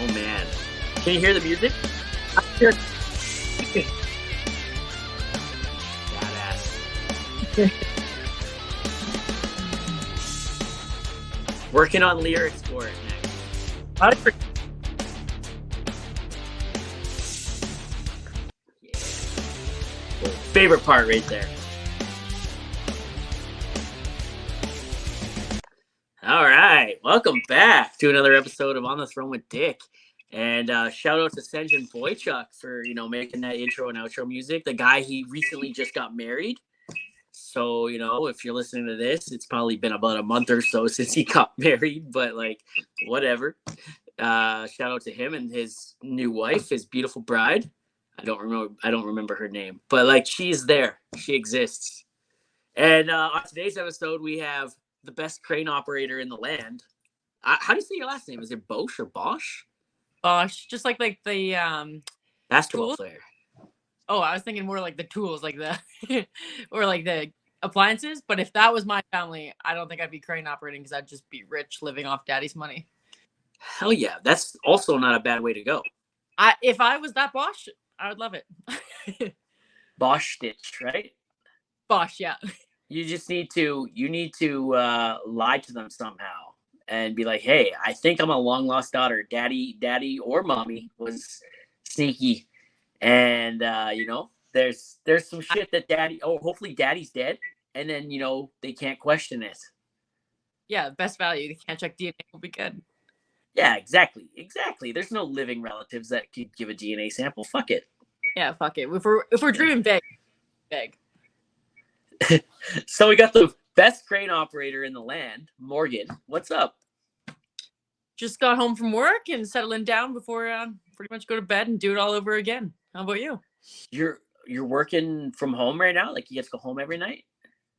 Oh man, can you hear the music? Badass. Working on lyrics for it next. Yeah. Favorite part right there. All right, welcome back to another episode of On the Throne with Dick. And shout out to Senjin Boychuk for making that intro and outro music. The guy, he recently just got married. So, if you're listening to this, it's probably been about a month or so since he got married, but whatever. Shout out to him and his new wife, his beautiful bride. I don't remember her name, but she's there. She exists. And on today's episode, we have the best crane operator in the land. How do you say your last name? Is it Bosch or Bosch? Bosch, just like the basketball tools? player. Oh, I was thinking more like the tools, like the or like the appliances. But if that was my family, I don't think I'd be crane operating because I'd just be rich living off daddy's money. Hell yeah, that's also not a bad way to go. If I was that Bosch, I would love it. Bosch Stitch, right? Bosch, yeah. You just need to lie to them somehow and be like, hey, I think I'm a long lost daughter. Daddy or mommy was sneaky. And there's some shit that hopefully daddy's dead, and then they can't question it. Yeah, best value. They can't check DNA, will be good. Yeah, exactly. There's no living relatives that could give a DNA sample. Fuck it. Yeah, fuck it. If we're dreaming big. So we got the best crane operator in the land, Morgan. What's up? Just got home from work and settling down before pretty much go to bed and do it all over again. How about you? You're working from home right now? Like you get to go home every night?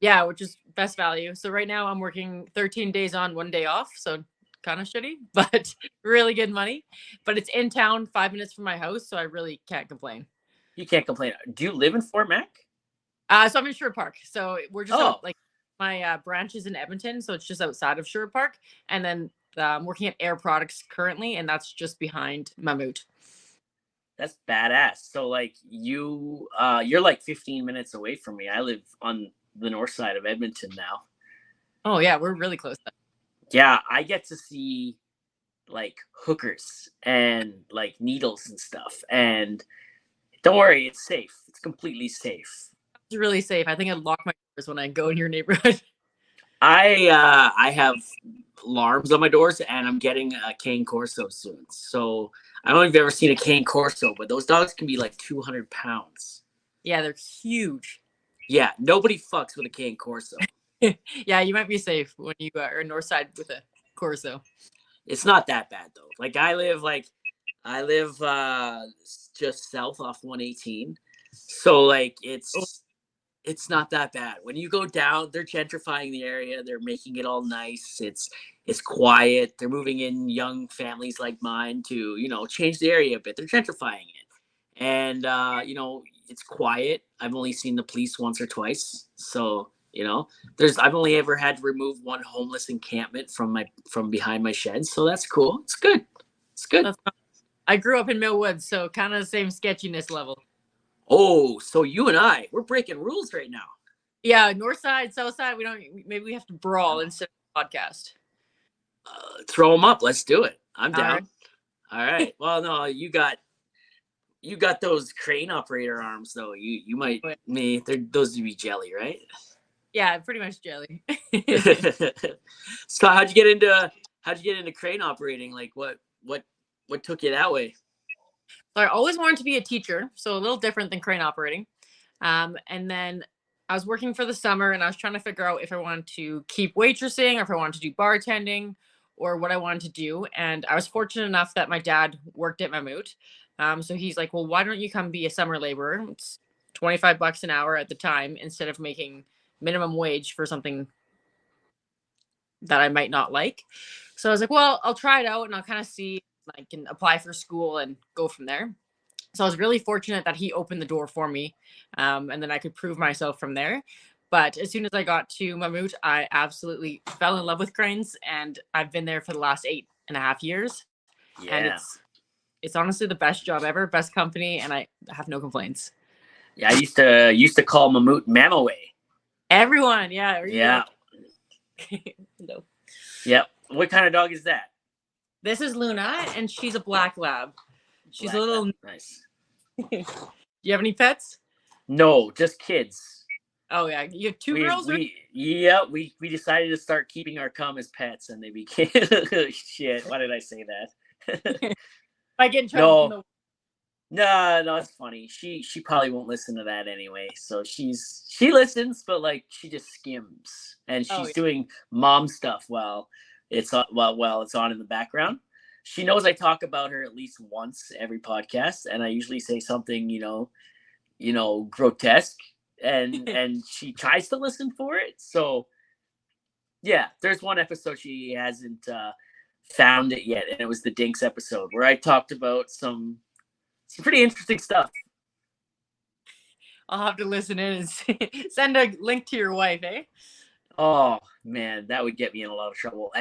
Yeah, which is best value. So right now I'm working 13 days on, 1 day off. So kind of shitty, but really good money. But it's in town, 5 minutes from my house. So I really can't complain. You can't complain. Do you live in Fort Mac? So I'm in Sherwood Park. So we're just out, my branch is in Edmonton. So it's just outside of Sherwood Park. And then I'm working at Air Products currently. And that's just behind Mammoth. That's badass. So you're 15 minutes away from me. I live on the north side of Edmonton now. Oh yeah, we're really close. Yeah, I get to see hookers and needles and stuff. And don't worry, it's safe. It's completely safe. It's really safe. I think I'd lock my doors when I go in your neighborhood. I have alarms on my doors, and I'm getting a cane corso soon. So I don't know if you've ever seen a cane corso, but those dogs can be 200 pounds. Yeah, they're huge. Yeah, nobody fucks with a cane corso. Yeah, you might be safe when you are north side with a corso. It's not that bad though. I live just south off 118, so it's not that bad. When you go down, they're gentrifying the area. They're making it all nice. It's quiet. They're moving in young families like mine to change the area a bit. They're gentrifying it, and it's quiet. I've only seen the police once or twice, so I've only ever had to remove one homeless encampment from behind my shed, so that's cool. It's good. I grew up in Millwood, so kind of the same sketchiness level. Oh, so you and we're breaking rules right now. Yeah, north side, south side. Maybe we have to brawl instead of podcast. Throw them up. Let's do it. I'm down. All right. Well, no, you got those crane operator arms though. You might those would be jelly, right? Yeah, pretty much jelly. So how'd you get into crane operating? What took you that way? So I always wanted to be a teacher, so a little different than crane operating. And then I was working for the summer, and I was trying to figure out if I wanted to keep waitressing or if I wanted to do bartending or what I wanted to do. And I was fortunate enough that my dad worked at Mammoth. So he's like, well, why don't you come be a summer laborer? It's $25 an hour at the time instead of making minimum wage for something that I might not like. So I was like, well, I'll try it out and I'll kind of see if I can apply for school and go from there. So I was really fortunate that he opened the door for me, and then I could prove myself from there. But as soon as I got to Mammoth, I absolutely fell in love with cranes, and I've been there for the last 8.5 years. Yeah. And it's honestly the best job ever, best company, and I have no complaints. Yeah, I used to call Mammut Mamaway. Everyone, yeah. Are you Yeah. like no. Yep. What kind of dog is that? This is Luna, and she's a black lab. She's Black a little. lab. Nice. Do you have any pets? No, just kids. Oh yeah, you have two We girls. we yeah we decided to start keeping our cum as pets, and they became shit. Why did I say that? I get in trouble from No, the. no, it's funny. She probably won't listen to that anyway. So she listens, but like she just skims, and Oh she's yeah. doing mom stuff while it's on while it's on in the background. She knows I talk about her at least once every podcast, and I usually say something grotesque, and she tries to listen for it. So yeah, there's one episode she hasn't found it yet, and it was the Dinks episode where I talked about some pretty interesting stuff. I'll have to listen in and send a link to your wife, eh? Oh man, that would get me in a lot of trouble.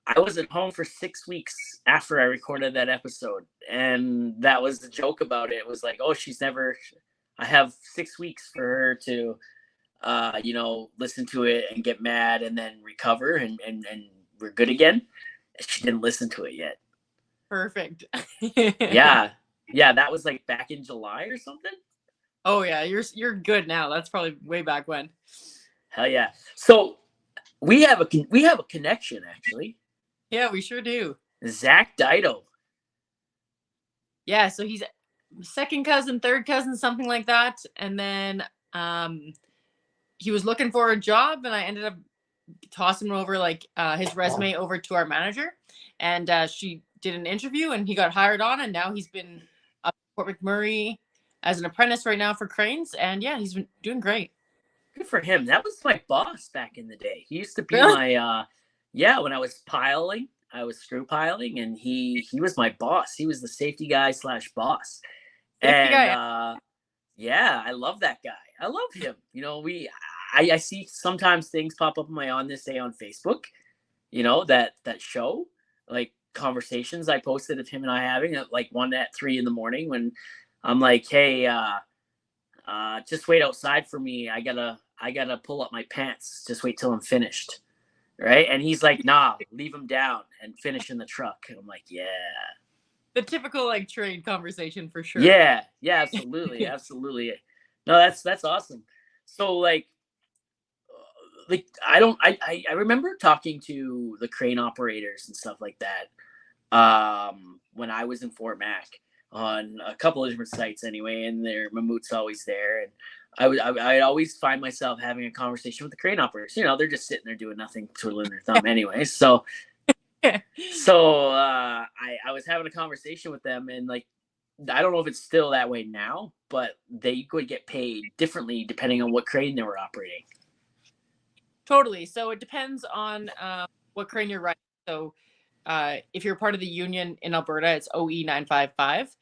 I was at home for 6 weeks after I recorded that episode, and that was the joke about it. It was like, oh, she's never. I have 6 weeks for her to, listen to it and get mad and then recover and we're good again. She didn't listen to it yet. Perfect. Yeah, yeah, that was like back in July or something. Oh yeah, you're good now. That's probably way back when. Hell yeah! So we have a connection actually. Yeah, we sure do. Zach Dido. Yeah, so he's second cousin, third cousin, something like that. And then he was looking for a job, and I ended up tossing him over his resume over to our manager, and she did an interview, and he got hired on, and now he's been up at Fort McMurray as an apprentice right now for cranes, and yeah, he's been doing great. Good for him. That was my boss back in the day. He used to be Really? my when I was piling, I was screw piling, and he was my boss. He was the safety guy / boss. Safety And guy. yeah, I love that guy. I love him. I see sometimes things pop up in my On This Day on Facebook, that show, like conversations I posted of him and I having at like 1 at 3 in the morning when I'm like, hey, just wait outside for me. I gotta pull up my pants. Just wait till I'm finished. Right. And he's like, nah, leave him down and finish in the truck. And I'm like, yeah. The typical like trade conversation for sure. Yeah, absolutely, absolutely. No, that's awesome. So I remember talking to the crane operators and stuff like that when I was in Fort Mac on a couple of different sites anyway, and their Mammut's always there, and I'd always find myself having a conversation with the crane operators. They're just sitting there doing nothing, twiddling their thumb anyway. So I was having a conversation with them, and like I don't know if it's still that way now, but they would get paid differently depending on what crane they were operating. Totally. So it depends on what crane you're running. So if you're part of the union in Alberta, it's OE 955.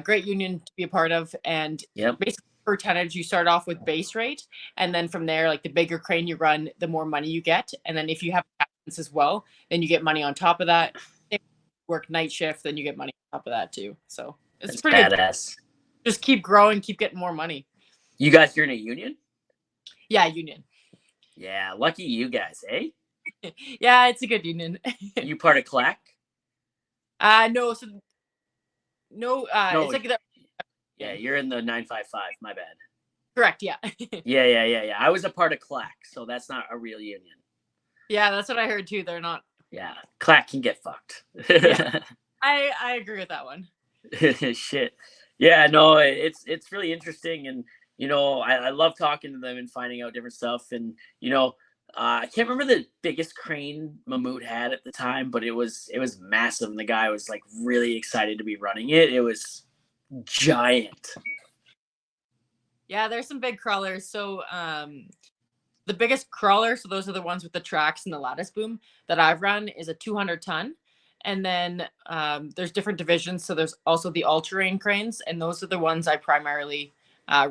Great union to be a part of. And Yep. basically per tonnage, you start off with base rate. And then from there, like the bigger crane you run, the more money you get. And then if you have captains as well, then you get money on top of that. If you work night shift, then you get money on top of that too. So it's That's pretty badass. Good. Just keep growing, keep getting more money. You guys, you're in a union? Yeah, union. Yeah, lucky you guys, eh? Yeah, it's a good union. You part of CLAC? No, so no, it's like that. Yeah, you're in the 955. My bad. Correct. Yeah. Yeah. I was a part of CLAC, so that's not a real union. Yeah, that's what I heard too. They're not. Yeah, CLAC can get fucked. Yeah, I agree with that one. Shit. Yeah, no, it's really interesting, and I love talking to them and finding out different stuff, and I can't remember the biggest crane Mammut had at the time, but it was massive, and the guy was like really excited to be running it. It was giant. Yeah, there's some big crawlers. So the biggest crawler, so those are the ones with the tracks and the lattice boom that I've run, is a 200 ton. And then there's different divisions. So there's also the all-terrain cranes, and those are the ones I primarily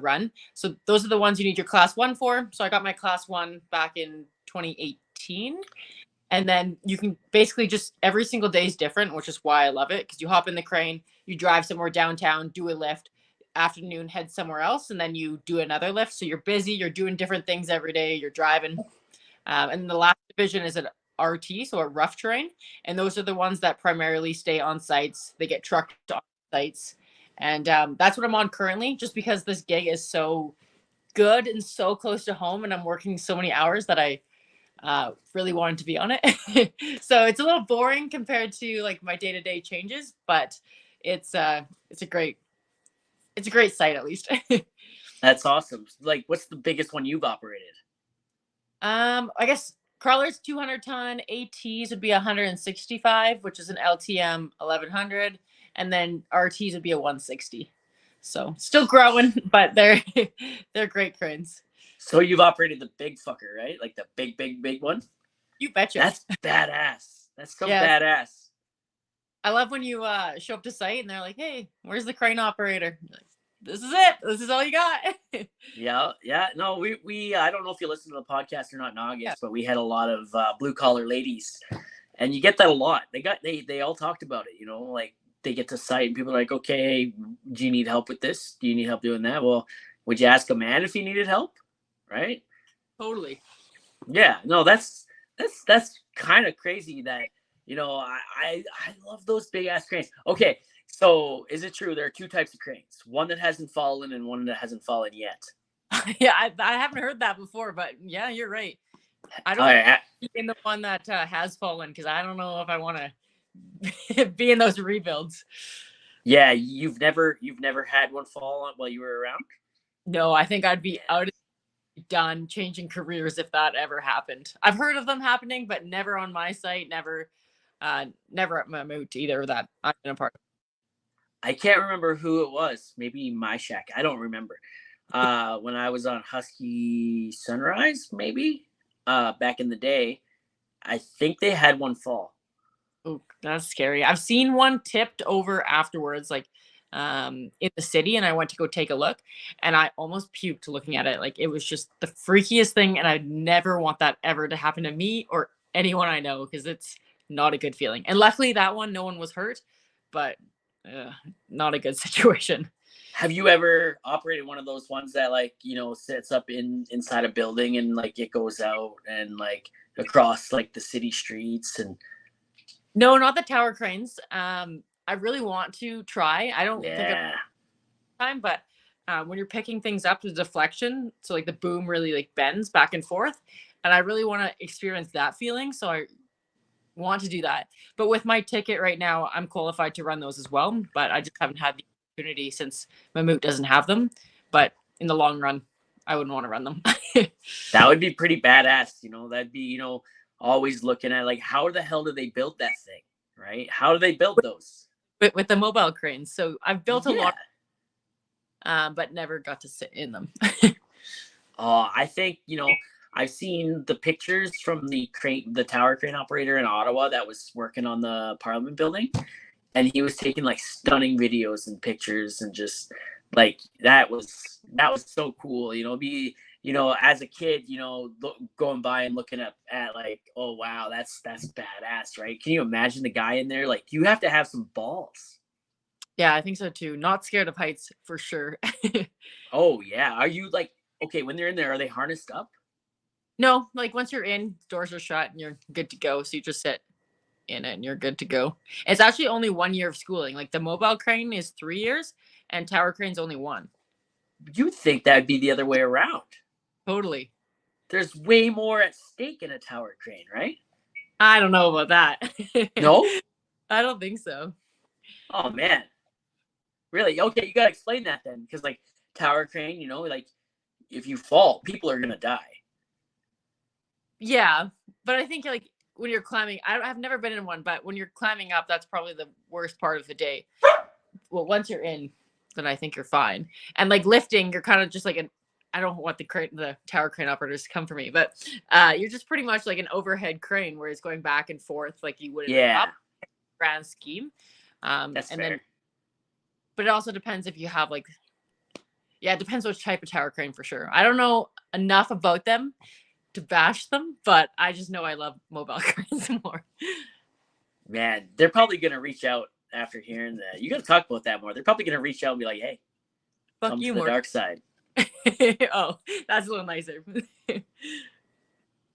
run. So those are the ones you need your class 1 for. So I got my class 1 back in 2018. And then you can basically just every single day is different, which is why I love it. Because you hop in the crane, you drive somewhere downtown, do a lift, afternoon head somewhere else, and then you do another lift. So you're busy, you're doing different things every day, you're driving. And the last division is an RT, so a rough terrain. And those are the ones that primarily stay on sites. They get trucked on sites. And that's what I'm on currently, just because this gig is so good and so close to home. And I'm working so many hours that I really wanted to be on it. So it's a little boring compared to like my day-to-day changes, but it's a great site at least. That's awesome. Like, what's the biggest one you've operated? I guess crawlers 200 ton, ATs would be 165, which is an LTM 1100, and then RTs would be a 160. So still growing, but they're great cranes. So you've operated the big fucker, right? Like the big one. You betcha. That's badass. That's so Yeah. badass. I love when you show up to site and they're like, "Hey, where's the crane operator?" Like, this is it. This is all you got. Yeah. No, we I don't know if you listen to the podcast or not in August, Yeah. but we had a lot of blue collar ladies, and you get that a lot. They all talked about it. Like they get to site and people are like, okay, do you need help with this? Do you need help doing that? Well, would you ask a man if he needed help? Right? Totally. Yeah. No, that's kind of crazy that I love those big ass cranes. Okay, so is it true there are two types of cranes? One that hasn't fallen and one that hasn't fallen yet. Yeah, I haven't heard that before, but yeah, you're right. I All don't right. in the one that has fallen because I don't know if I want to be in those rebuilds. Yeah, you've never had one fall while you were around? No, I think I'd be out done changing careers if that ever happened. I've heard of them happening, but never on my site, never at Mammut either that I'm in a part of. I can't remember who it was. Maybe my shack. I don't remember. When I was on Husky Sunrise, maybe back in the day, I think they had one fall. Oh, that's scary. I've seen one tipped over afterwards, like in the city, and I went to go take a look, and I almost puked looking at it. Like it was just the freakiest thing, and I'd never want that ever to happen to me or anyone I know because it's not a good feeling. And luckily, that one, no one was hurt, but not a good situation. Have you ever operated one of those ones that sits up inside a building and like it goes out and like across like the city streets and No, not the tower cranes. I really want to try. I don't think I've yeah. time, but when you're picking things up, the deflection, so like the boom really like bends back and forth, and I really want to experience that feeling. So I want to do that. But with my ticket right now, I'm qualified to run those as well, but I just haven't had the opportunity since Mammut doesn't have them. But in the long run, I wouldn't want to run them. That would be pretty badass, that'd be, always looking at like how the hell do they build that thing, right? How do they build those? With the mobile cranes. So I've built a Yeah. lot, but never got to sit in them. I think, I've seen the pictures from the tower crane operator in Ottawa that was working on the Parliament building, and he was taking like stunning videos and pictures and just like that was so cool. As a kid, going by and looking at like, oh wow, that's badass, right? Can you imagine the guy in there? Like, you have to have some balls. Yeah, I think so too. Not scared of heights for sure. Oh yeah, are you like okay when they're in there? Are they harnessed up? No, like once you're in, doors are shut and you're good to go. So you just sit in it and you're good to go. It's actually only 1 year of schooling. Like the mobile crane is 3 years and tower crane's only 1. You'd think that'd be the other way around. Totally. There's way more at stake in a tower crane, right? I don't know about that. No? I don't think so. Oh man. Really? Okay, you gotta explain that then, because like tower crane, like if you fall, people are gonna die. Yeah, but I think like when you're climbing, I've never been in one, but when you're climbing up, that's probably the worst part of the day. Well, once you're in, then I think you're fine. And like lifting, you're kind of just like I don't want the tower crane operators to come for me, but you're just pretty much like an overhead crane where it's going back and forth like you would in a top grand scheme. That's and fair. then, but it also depends if you have it depends which type of tower crane for sure. I don't know enough about them to bash them, but I just know I love mobile cranes more. Man, they're probably gonna reach out after hearing that. You gotta talk about that more. They're probably gonna reach out and be like, "Hey, Fuck come to you the more. dark side." Oh, that's a little nicer.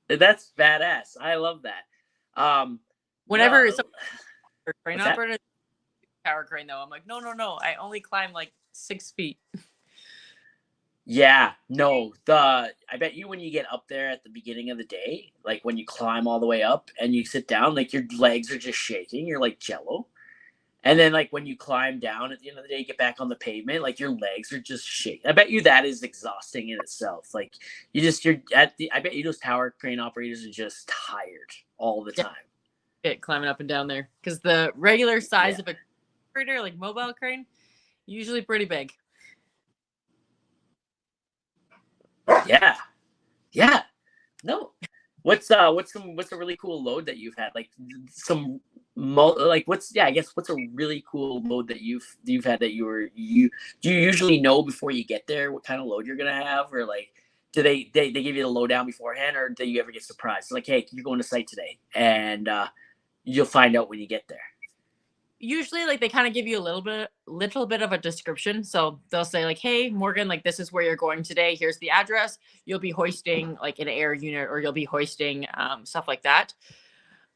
That's badass. I love that. Whenever No, it's a crane what's that? operator, tower crane though, I'm like, no, no, no. I only climb like 6 feet. Yeah, no. I bet you when you get up there at the beginning of the day, like when you climb all the way up and you sit down, like your legs are just shaking. You're like jello. And then like when you climb down at the end of the day, get back on the pavement, like your legs are just shaking. I bet you that is exhausting in itself. Like you're at the I bet you those tower crane operators are just tired all the Yeah, time. climbing up and down there because the regular size Yeah. of a operator, like mobile crane, usually pretty big. Yeah. Yeah. No. What's a really cool load that you've had? Like some like I guess what's a really cool load that you've had that you do you usually know before you get there what kind of load you're gonna have, or like do they give you the lowdown beforehand, or do you ever get surprised like, hey, you're going to site today, and you'll find out when you get there? Usually, like they kind of give you a little bit of a description. So they'll say like, "Hey, Morgan, like this is where you're going today. Here's the address. You'll be hoisting like an air unit, or you'll be hoisting stuff like that."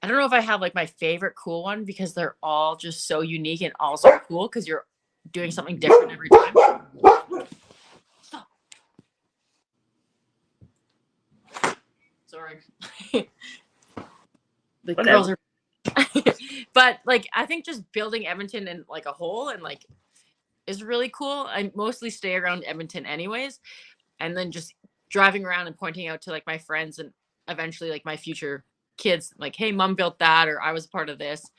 I don't know if I have like my favorite cool one because they're all just so unique and also cool because you're doing something different every time. Sorry. The girls Whatever. are but like I think just building Edmonton in like a whole and like is really cool. I mostly stay around Edmonton anyways, and then just driving around and pointing out to like my friends and eventually like my future kids like, hey, mom built that or I was part of this.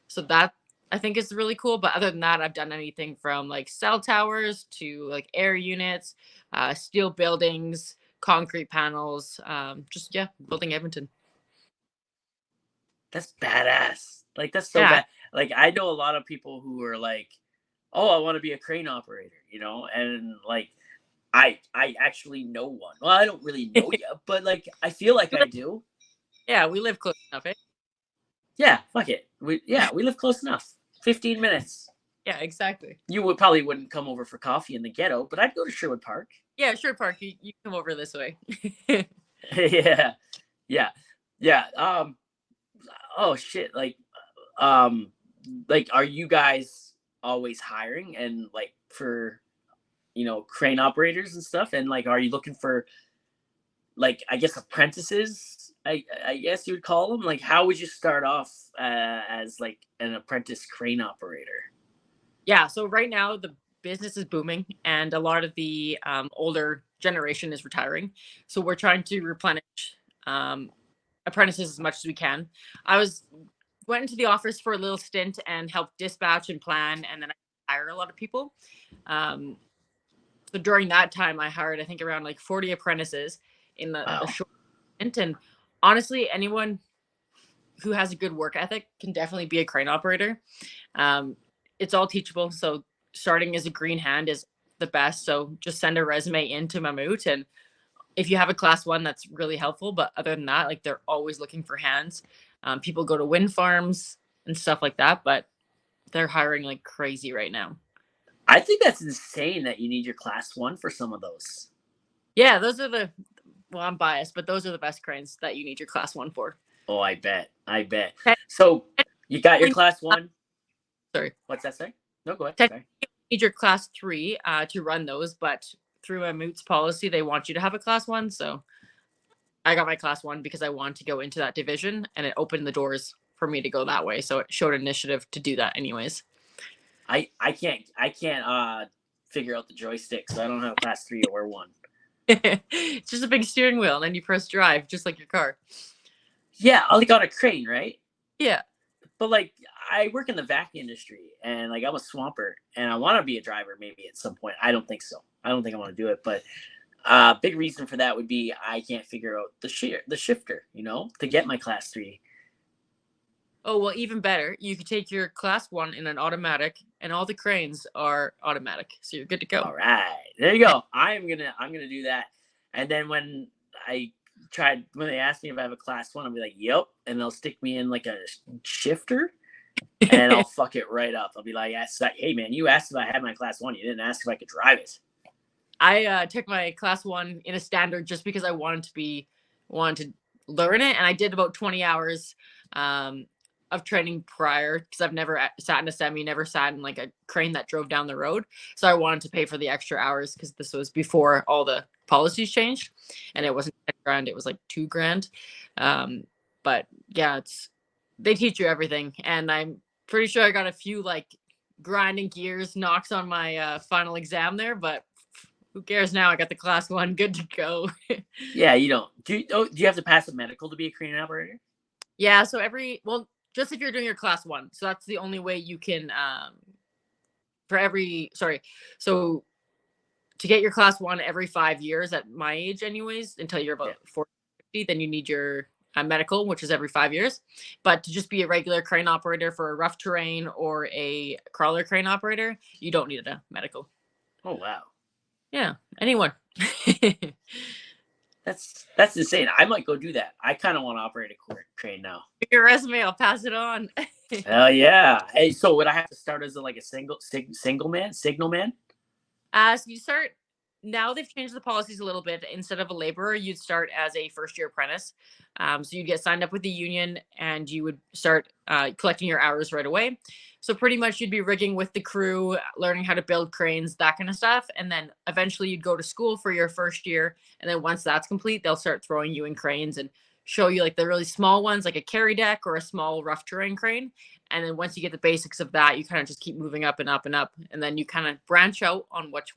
So that I think is really cool. But other than that, I've done anything from like cell towers to like air units, steel buildings, concrete panels, just yeah, building Edmonton. That's badass. Like that's so Yeah. bad. Like I know a lot of people who are like, oh, I want to be a crane operator, and like I actually know one. Well, I don't really know you, but like I feel like I do. Yeah, we live close enough. Eh? Yeah, fuck it. We live close enough. 15 minutes. Yeah, exactly. You would probably wouldn't come over for coffee in the ghetto, but I'd go to Sherwood Park. Yeah, sure, Park. You come over this way. Yeah, yeah, yeah. Oh shit. Um, are you guys always hiring and like for crane operators and stuff? And like, are you looking for like I guess apprentices? I guess you would call them. Like, how would you start off as like an apprentice crane operator? Yeah, so right now the business is booming and a lot of the older generation is retiring. So we're trying to replenish um, apprentices as much as we can. I went into the office for a little stint and helped dispatch and plan, and then I hire a lot of people. Um, so during that time, I hired I think around like 40 apprentices in a Wow. short stint. And honestly, anyone who has a good work ethic can definitely be a crane operator. Um, it's all teachable. So starting as a green hand is the best. So just send a resume into Mammut, and if you have a class one, that's really helpful. But other than that, like they're always looking for hands. People go to wind farms and stuff like that, but they're hiring like crazy right now. I think that's insane that you need your class one for some of those. Yeah, those are well, I'm biased, but those are the best cranes that you need your class one for. Oh, I bet. I bet. Technically, So you got your class one. sorry. What's that say? No, go ahead. Technically, Sorry. you need your class three to run those, but through a moots policy, they want you to have a class one. So I got my class one because I wanted to go into that division, and it opened the doors for me to go that way. So it showed initiative to do that, anyways. I can't figure out the joystick, so I don't have a class three or one. It's just a big steering wheel, and then you press drive, just like your car. Yeah, like on a crane, right? Yeah. But like I work in the vac industry, and like I'm a swamper, and I want to be a driver maybe at some point. I don't think so. I don't think I want to do it, but big reason for that would be I can't figure out the shifter, to get my class three. Oh, well, even better. You could take your class one in an automatic, and all the cranes are automatic. So you're good to go. All right, there you go. I'm gonna do that, and then when I tried when they ask me if I have a class one, I'll be like, "Yep," and they'll stick me in like a shifter, and I'll fuck it right up. I'll be like, "Hey man, you asked if I had my class one. You didn't ask if I could drive it." I took my class one in a standard just because I wanted to learn it, and I did about 20 hours of training prior because I've never sat in a semi, never sat in like a crane that drove down the road. So I wanted to pay for the extra hours because this was before all the policies changed, and it wasn't 10 grand, it was like 2 grand. But yeah, they teach you everything, and I'm pretty sure I got a few like grinding gears knocks on my final exam there, but who cares now? I got the class one, good to go. Yeah, you don't. Do you have to pass a medical to be a crane operator? Yeah, so just if you're doing your class one, so that's the only way you can so to get your class one every 5 years at my age anyways, until you're about 40, 50, then you need your medical, which is every 5 years. But to just be a regular crane operator for a rough terrain or a crawler crane operator, you don't need a medical. Oh wow. Yeah, anyone. That's insane. I might go do that. I kind of want to operate a crane now. Your resume, I'll pass it on. Hell yeah. Hey, so would I have to start as like a signal man? So you start now. They've changed the policies a little bit. Instead of a laborer, you'd start as a first-year apprentice. So you'd get signed up with the union, and you would start collecting your hours right away. So pretty much you'd be rigging with the crew, learning how to build cranes, that kind of stuff. And then eventually you'd go to school for your first year. And then once that's complete, they'll start throwing you in cranes and show you like the really small ones, like a carry deck or a small rough terrain crane. And then once you get the basics of that, you kind of just keep moving up and up and up. And then you kind of branch out on which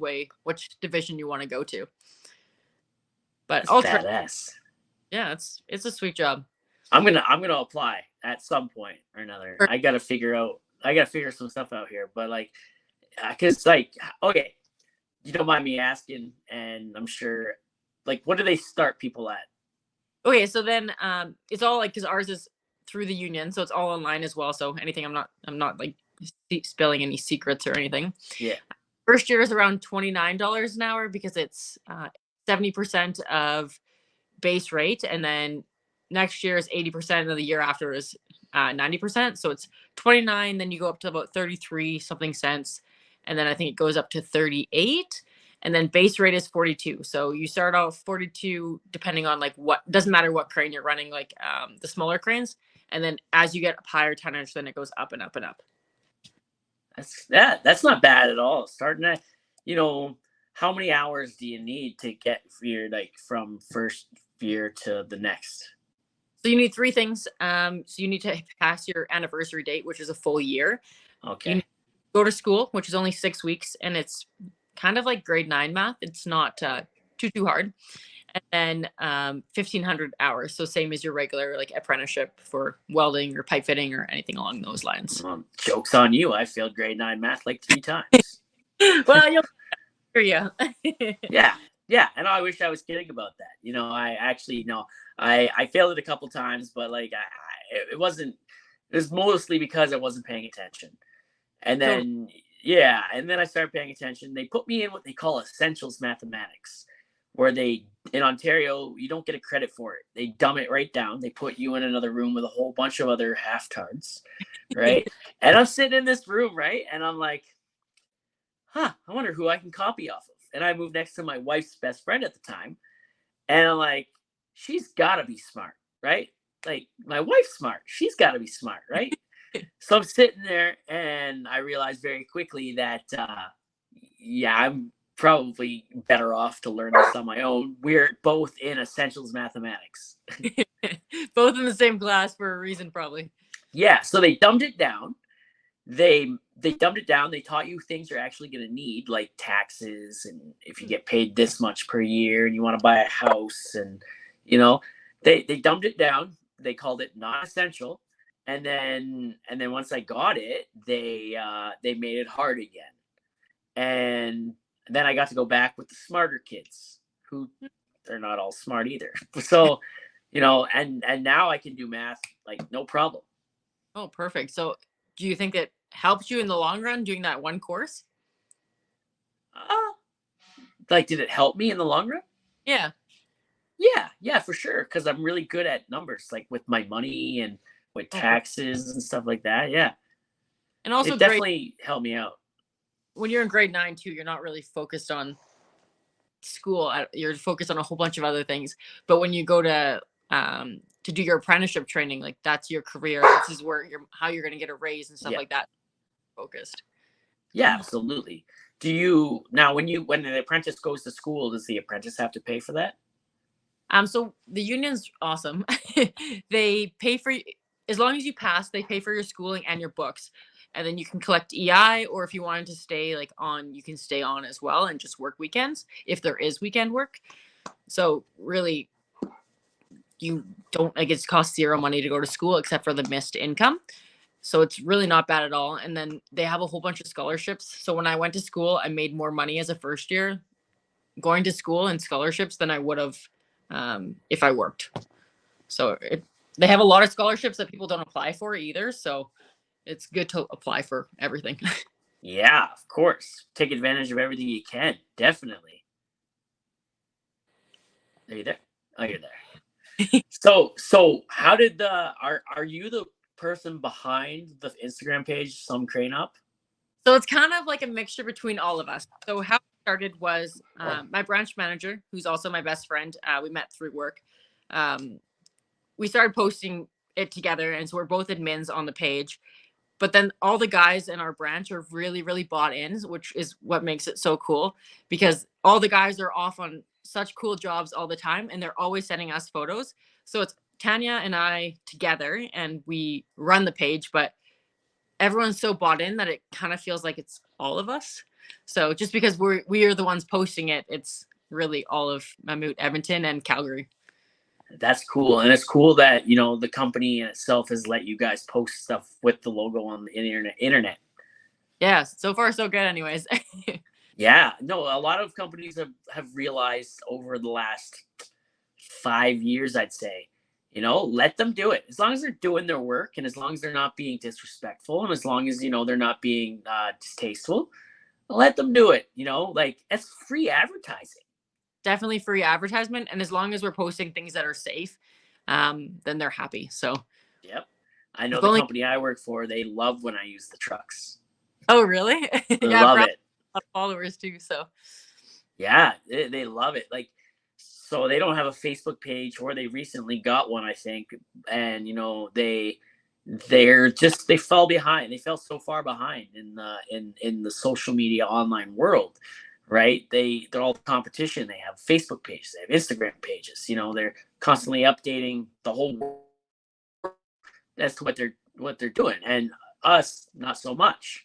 division you want to go to. But that's badass. Yeah, it's a sweet job. I'm gonna apply at some point or another. Sure. I gotta figure some stuff out here. But like, cause like, okay, you don't mind me asking, and I'm sure, like, what do they start people at? Okay, so then it's all like, because ours is through the union, so it's all online as well. So anything, I'm not like spilling any secrets or anything. Yeah. First year is around $29 an hour because it's 70% of base rate, and then next year is 80%, and the year after is 90%. So it's 29, then you go up to about 33 something cents, and then I think it goes up to 38. And then base rate is 42. So you start off 42, depending on like doesn't matter what crane you're running, like the smaller cranes. And then as you get higher tonnage, then it goes up and up and up. That's not bad at all. Starting at, how many hours do you need to get from first year to the next? So you need 3 things. So you need to pass your anniversary date, which is a full year. Okay. You need to go to school, which is only 6 weeks, and it's kind of like grade 9 math. It's not too hard. And then 1,500 hours. So same as your regular like apprenticeship for welding or pipe fitting or anything along those lines. Well, joke's on you. I failed grade 9 math like 3 times. Well, you'll hear you. Yeah. And I wish I was kidding about that. I actually, I failed it a couple times, but like it was mostly because I wasn't paying attention. And then, and then I started paying attention. They put me in what they call essentials mathematics, where in Ontario, you don't get a credit for it. They dumb it right down. They put you in another room with a whole bunch of other half-tards, right? And I'm sitting in this room, right? And I'm like, I wonder who I can copy off of. And I moved next to my wife's best friend at the time. And I'm like, she's got to be smart, right? Like, my wife's smart. She's got to be smart, right? So I'm sitting there, and I realized very quickly that, I'm probably better off to learn this on my own. We're both in essentials mathematics. Both in the same class for a reason, probably. Yeah, so they dumbed it down. They dumbed it down. They taught you things you're actually going to need, like taxes, and if you get paid this much per year and you want to buy a house, and they dumbed it down. They called it non-essential. And then once I got it, they made it hard again. And then I got to go back with the smarter kids, who they're not all smart either. So, and now I can do math like no problem. Oh, perfect. So do you think it helped you in the long run doing that one course? Like, did it help me in the long run? Yeah. Yeah, for sure. Because I'm really good at numbers, like with my money and with Oh, okay. taxes and stuff like that. Yeah, And also it great definitely helped me out. when you're in grade 9 too, you're not really focused on school. You're focused on a whole bunch of other things. But when you go to do your apprenticeship training, like that's your career. This is where you're how you're going to get a raise and stuff Yeah, like that. Focused. yeah, absolutely. Do you now when an apprentice goes to school, does the apprentice have to pay for that? So the union's awesome. They pay for as long as you pass, they pay for your schooling and your books. And then you can collect EI, or if you wanted to stay like on, you can stay on as well and just work weekends if there is weekend work. So really, you don't like it's cost zero money to go to school except for the missed income. So it's really not bad at all. And then they have a whole bunch of scholarships. So when I went to school, I made more money as a first year going to school and scholarships than I would have if I worked. They have a lot of scholarships that people don't apply for either. So it's good to apply for everything. Yeah, of course. Take advantage of everything you can. Definitely. Are you there? Oh, you're there. So how did the are you the person behind the Instagram page Some Crane Up? So it's kind of like a mixture between all of us. So how it started was my branch manager, who's also my best friend. We met through work. Um, we started posting it together, and so we're both admins on the page. But then all the guys in our branch are really, really bought in, which is what makes it so cool because all the guys are off on such cool jobs all the time, and they're always sending us photos. So it's Tanya and I together, and we run the page, but everyone's so bought in that it kind of feels like it's all of us. So just because we are the ones posting it, it's really all of Mammut, Edmonton, and Calgary. That's cool, and it's cool that the company in itself has let you guys post stuff with the logo on the internet. Yeah, so far so good. Anyways, Yeah, no, a lot of companies have realized over the last 5 years, I'd say, let them do it as long as they're doing their work and as long as they're not being disrespectful and as long as they're not being distasteful. Let them do it. Like it's free advertising. definitely free advertisement, and as long as we're posting things that are safe, then they're happy. So Yep. I know if the only. company I work for, they love when I use the trucks. Oh, really? They Yeah, love probably it. a lot of followers too. So Yeah, they love it. Like, so they don't have a Facebook page, or they recently got one, I think, and they fell behind. They fell so far behind in the social media online world, right? They're all competition. They have Facebook pages, they have Instagram pages. They're constantly updating the whole world as to what they're doing, and us not so much,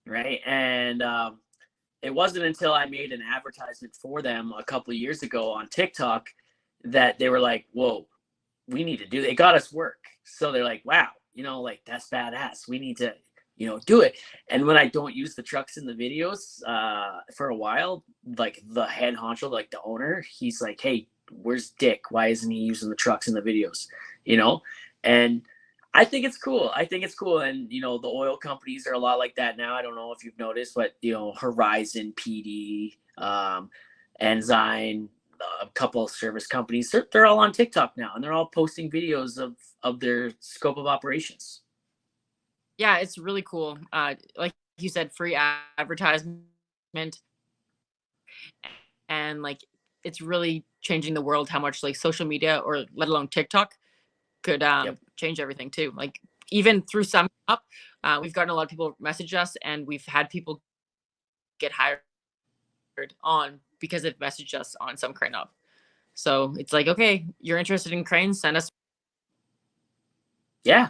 right? And it wasn't until I made an advertisement for them a couple of years ago on TikTok that they were like, "Whoa, we need to do." It got us work, so they're like, "Wow, like that's badass. We need to, do it." And when I don't use the trucks in the videos for a while, like the head honcho, like the owner, he's like, "Hey, where's Dick? Why isn't he using the trucks in the videos?" You know, and I think it's cool. I think it's cool. And, the oil companies are a lot like that now. I don't know if you've noticed, but, Horizon, PD, Enzyme, a couple of service companies, they're all on TikTok now and they're all posting videos of their scope of operations. yeah, it's really cool. Like you said, free advertisement, and like it's really changing the world. How much like social media or let alone TikTok could Yep. change everything too. Like even through Sum Up, we've gotten a lot of people message us, and we've had people get hired on because they've messaged us on Some Crane Up. So it's like, okay, you're interested in cranes, send us. Yeah.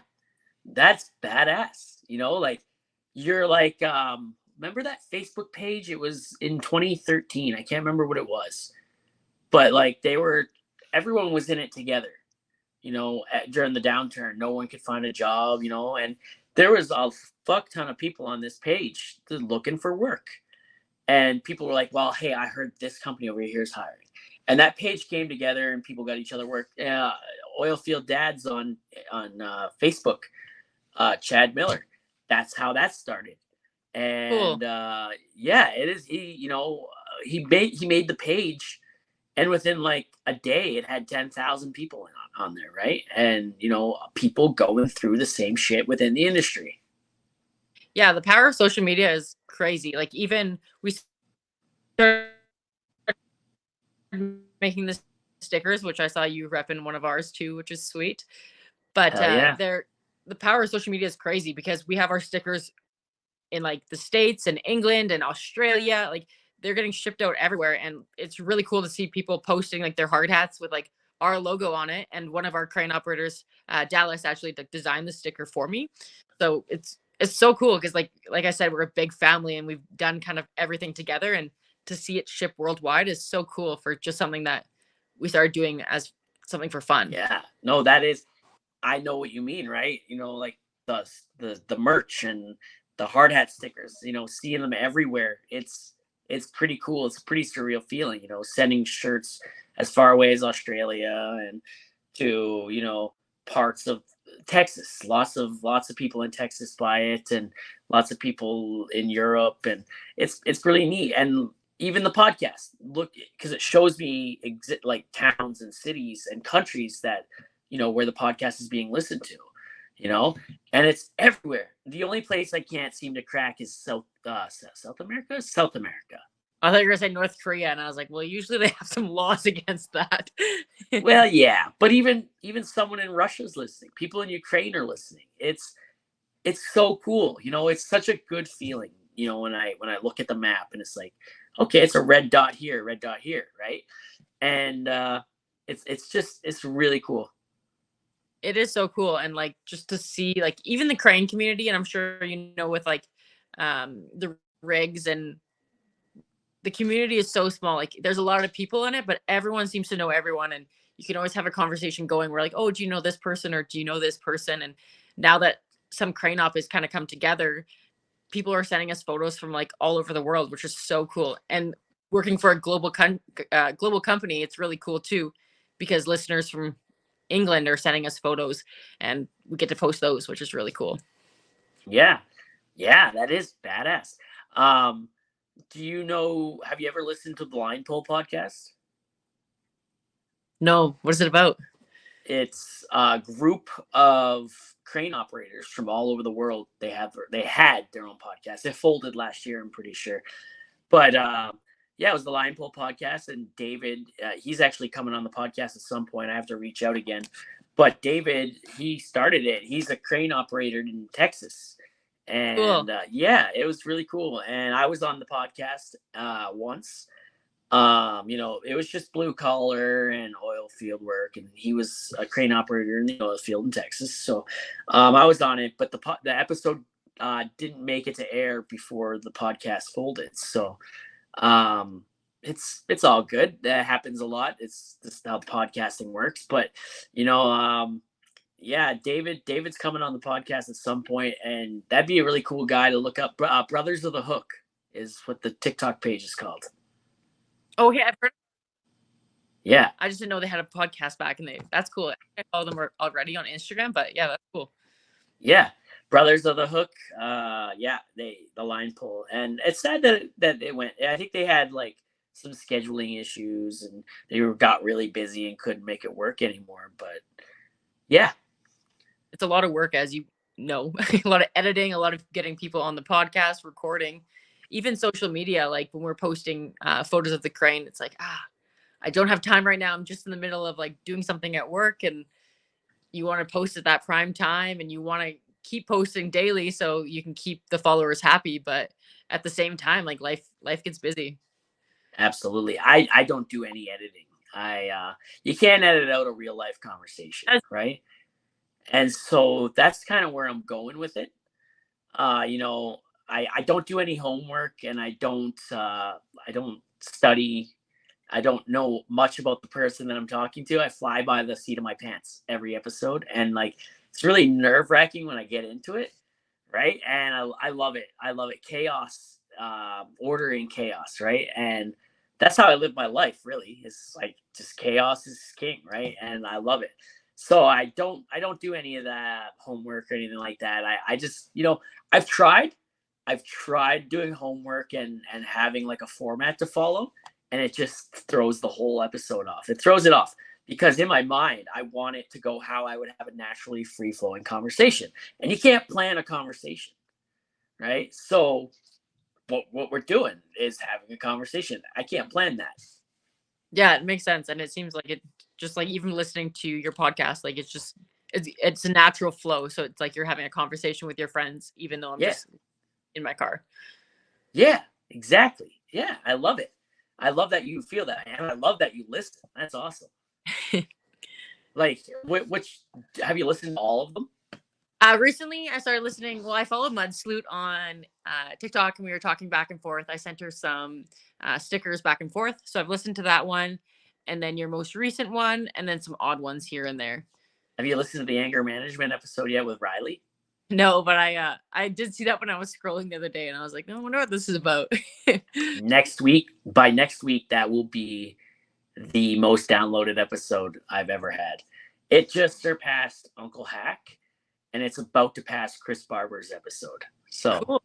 That's badass. Like you're like, remember that Facebook page? It was in 2013. I can't remember what it was, but like everyone was in it together, during the downturn. No one could find a job, and there was a fuck ton of people on this page looking for work. And people were like, well, hey, I heard this company over here is hiring. And that page came together and people got each other work. Oilfield Dads on Facebook, Chad Miller. That's how that started. Cool. And yeah, it is. He made the page, And within like a day, it had 10,000 people on there, right? And, people going through the same shit within the industry. Yeah, the power of social media is crazy. Like even we started making the stickers, which I saw you repping one of ours too, which is sweet. But Hell yeah. they're the power of social media is crazy because we have our stickers in like the States and England and Australia. Like they're getting shipped out everywhere. And it's really cool to see people posting like their hard hats with like our logo on it. And one of our crane operators, Dallas, actually like designed the sticker for me. So it's so cool because like I said, we're a big family and we've done kind of everything together. And to see it ship worldwide is so cool for just something that we started doing as something for fun. Yeah. No, that is, I know what you mean, right? Like the merch and the hard hat stickers, seeing them everywhere. It's pretty cool. It's a pretty surreal feeling, sending shirts as far away as Australia and to, parts of Texas. Lots of people in Texas buy it, and lots of people in Europe, and it's really neat. And even the podcast, look, because it shows me like towns and cities and countries that where the podcast is being listened to, you know, and it's everywhere. The only place I can't seem to crack is South America. South America. I thought you were gonna say North Korea, and I was like, well, usually they have some laws against that. Well, yeah, but even someone in Russia's listening. People in Ukraine are listening. It's so cool. It's such a good feeling. When I look at the map and it's like, okay, it's a red dot here, right? And it's really cool. It is so cool, and like just to see like even the crane community, and I'm sure with like the rigs, and the community is so small. Like there's a lot of people in it, but everyone seems to know everyone, and you can always have a conversation going where like, oh, do you know this person or do you know this person? And now that some crane op has kind of come together, people are sending us photos from like all over the world, which is so cool. And working for a global company, it's really cool too, because listeners from England are sending us photos, and we get to post those, which is really cool. Yeah, yeah, that is badass. Um, have you ever listened to Blind Pole podcast? No, what is it about? It's a group of crane operators from all over the world. They had their own podcast. It folded last year, I'm pretty sure. But yeah, it was the Lion Pole podcast, and David, he's actually coming on the podcast at some point. I have to reach out again. But David, he started it. He's a crane operator in Texas. Cool. And yeah, it was really cool. And I was on the podcast once. It was just blue collar and oil field work, and he was a crane operator in the oil field in Texas. So I was on it, but the episode didn't make it to air before the podcast folded. So um, it's all good. That happens a lot. It's just how podcasting works. But yeah, David's coming on the podcast at some point, and that'd be a really cool guy to look up. Brothers of the Hook is what the TikTok page is called. Oh yeah, I've heard. Yeah. I just didn't know they had a podcast back in the day. That's cool. I follow them already on Instagram, but yeah, that's cool. Yeah. Brothers of the Hook. Yeah, the line pull. And it's sad that it went. I think they had like some scheduling issues, and they got really busy and couldn't make it work anymore. But yeah. It's a lot of work, as you know, a lot of editing, a lot of getting people on the podcast, recording, even social media. Like when we're posting photos of the crane, it's like, I don't have time right now. I'm just in the middle of like doing something at work, and you want to post at that prime time, and you want to keep posting daily so you can keep the followers happy. But at the same time, like life gets busy. Absolutely. I don't do any editing. You can't edit out a real life conversation, right? And so that's kind of where I'm going with it. I don't do any homework, and I don't study. I don't know much about the person that I'm talking to. I fly by the seat of my pants every episode, and like it's really nerve wracking when I get into it, right? And I love it. I love it. Chaos, order in chaos, right? And that's how I live my life. Really, it's like just chaos is king, right? And I love it. So I don't do any of that homework or anything like that. I just I've tried doing homework and having like a format to follow, and it just throws the whole episode off. It throws it off because in my mind, I want it to go how I would have a naturally free flowing conversation. And you can't plan a conversation, right? So what we're doing is having a conversation. I can't plan that. Yeah, it makes sense. And it seems like it just like even listening to your podcast, like it's a natural flow. So it's like you're having a conversation with your friends, even though I'm Yeah. just in my car. Yeah, exactly. Yeah, I love it. I love that you feel that, and I love that you listen. That's awesome. Like, which have you listened to all of them? Recently, I started listening. Well, I followed Mud Sloot on TikTok, and we were talking back and forth. I sent her some stickers back and forth, so I've listened to that one, and then your most recent one, and then some odd ones here and there. Have you listened to the anger management episode yet with Riley? No, but I did see that when I was scrolling the other day, and I was like, no, I wonder what this is about. By next week, that will be the most downloaded episode I've ever had. It just surpassed Uncle Hack, and it's about to pass Chris Barber's episode. So, Cool.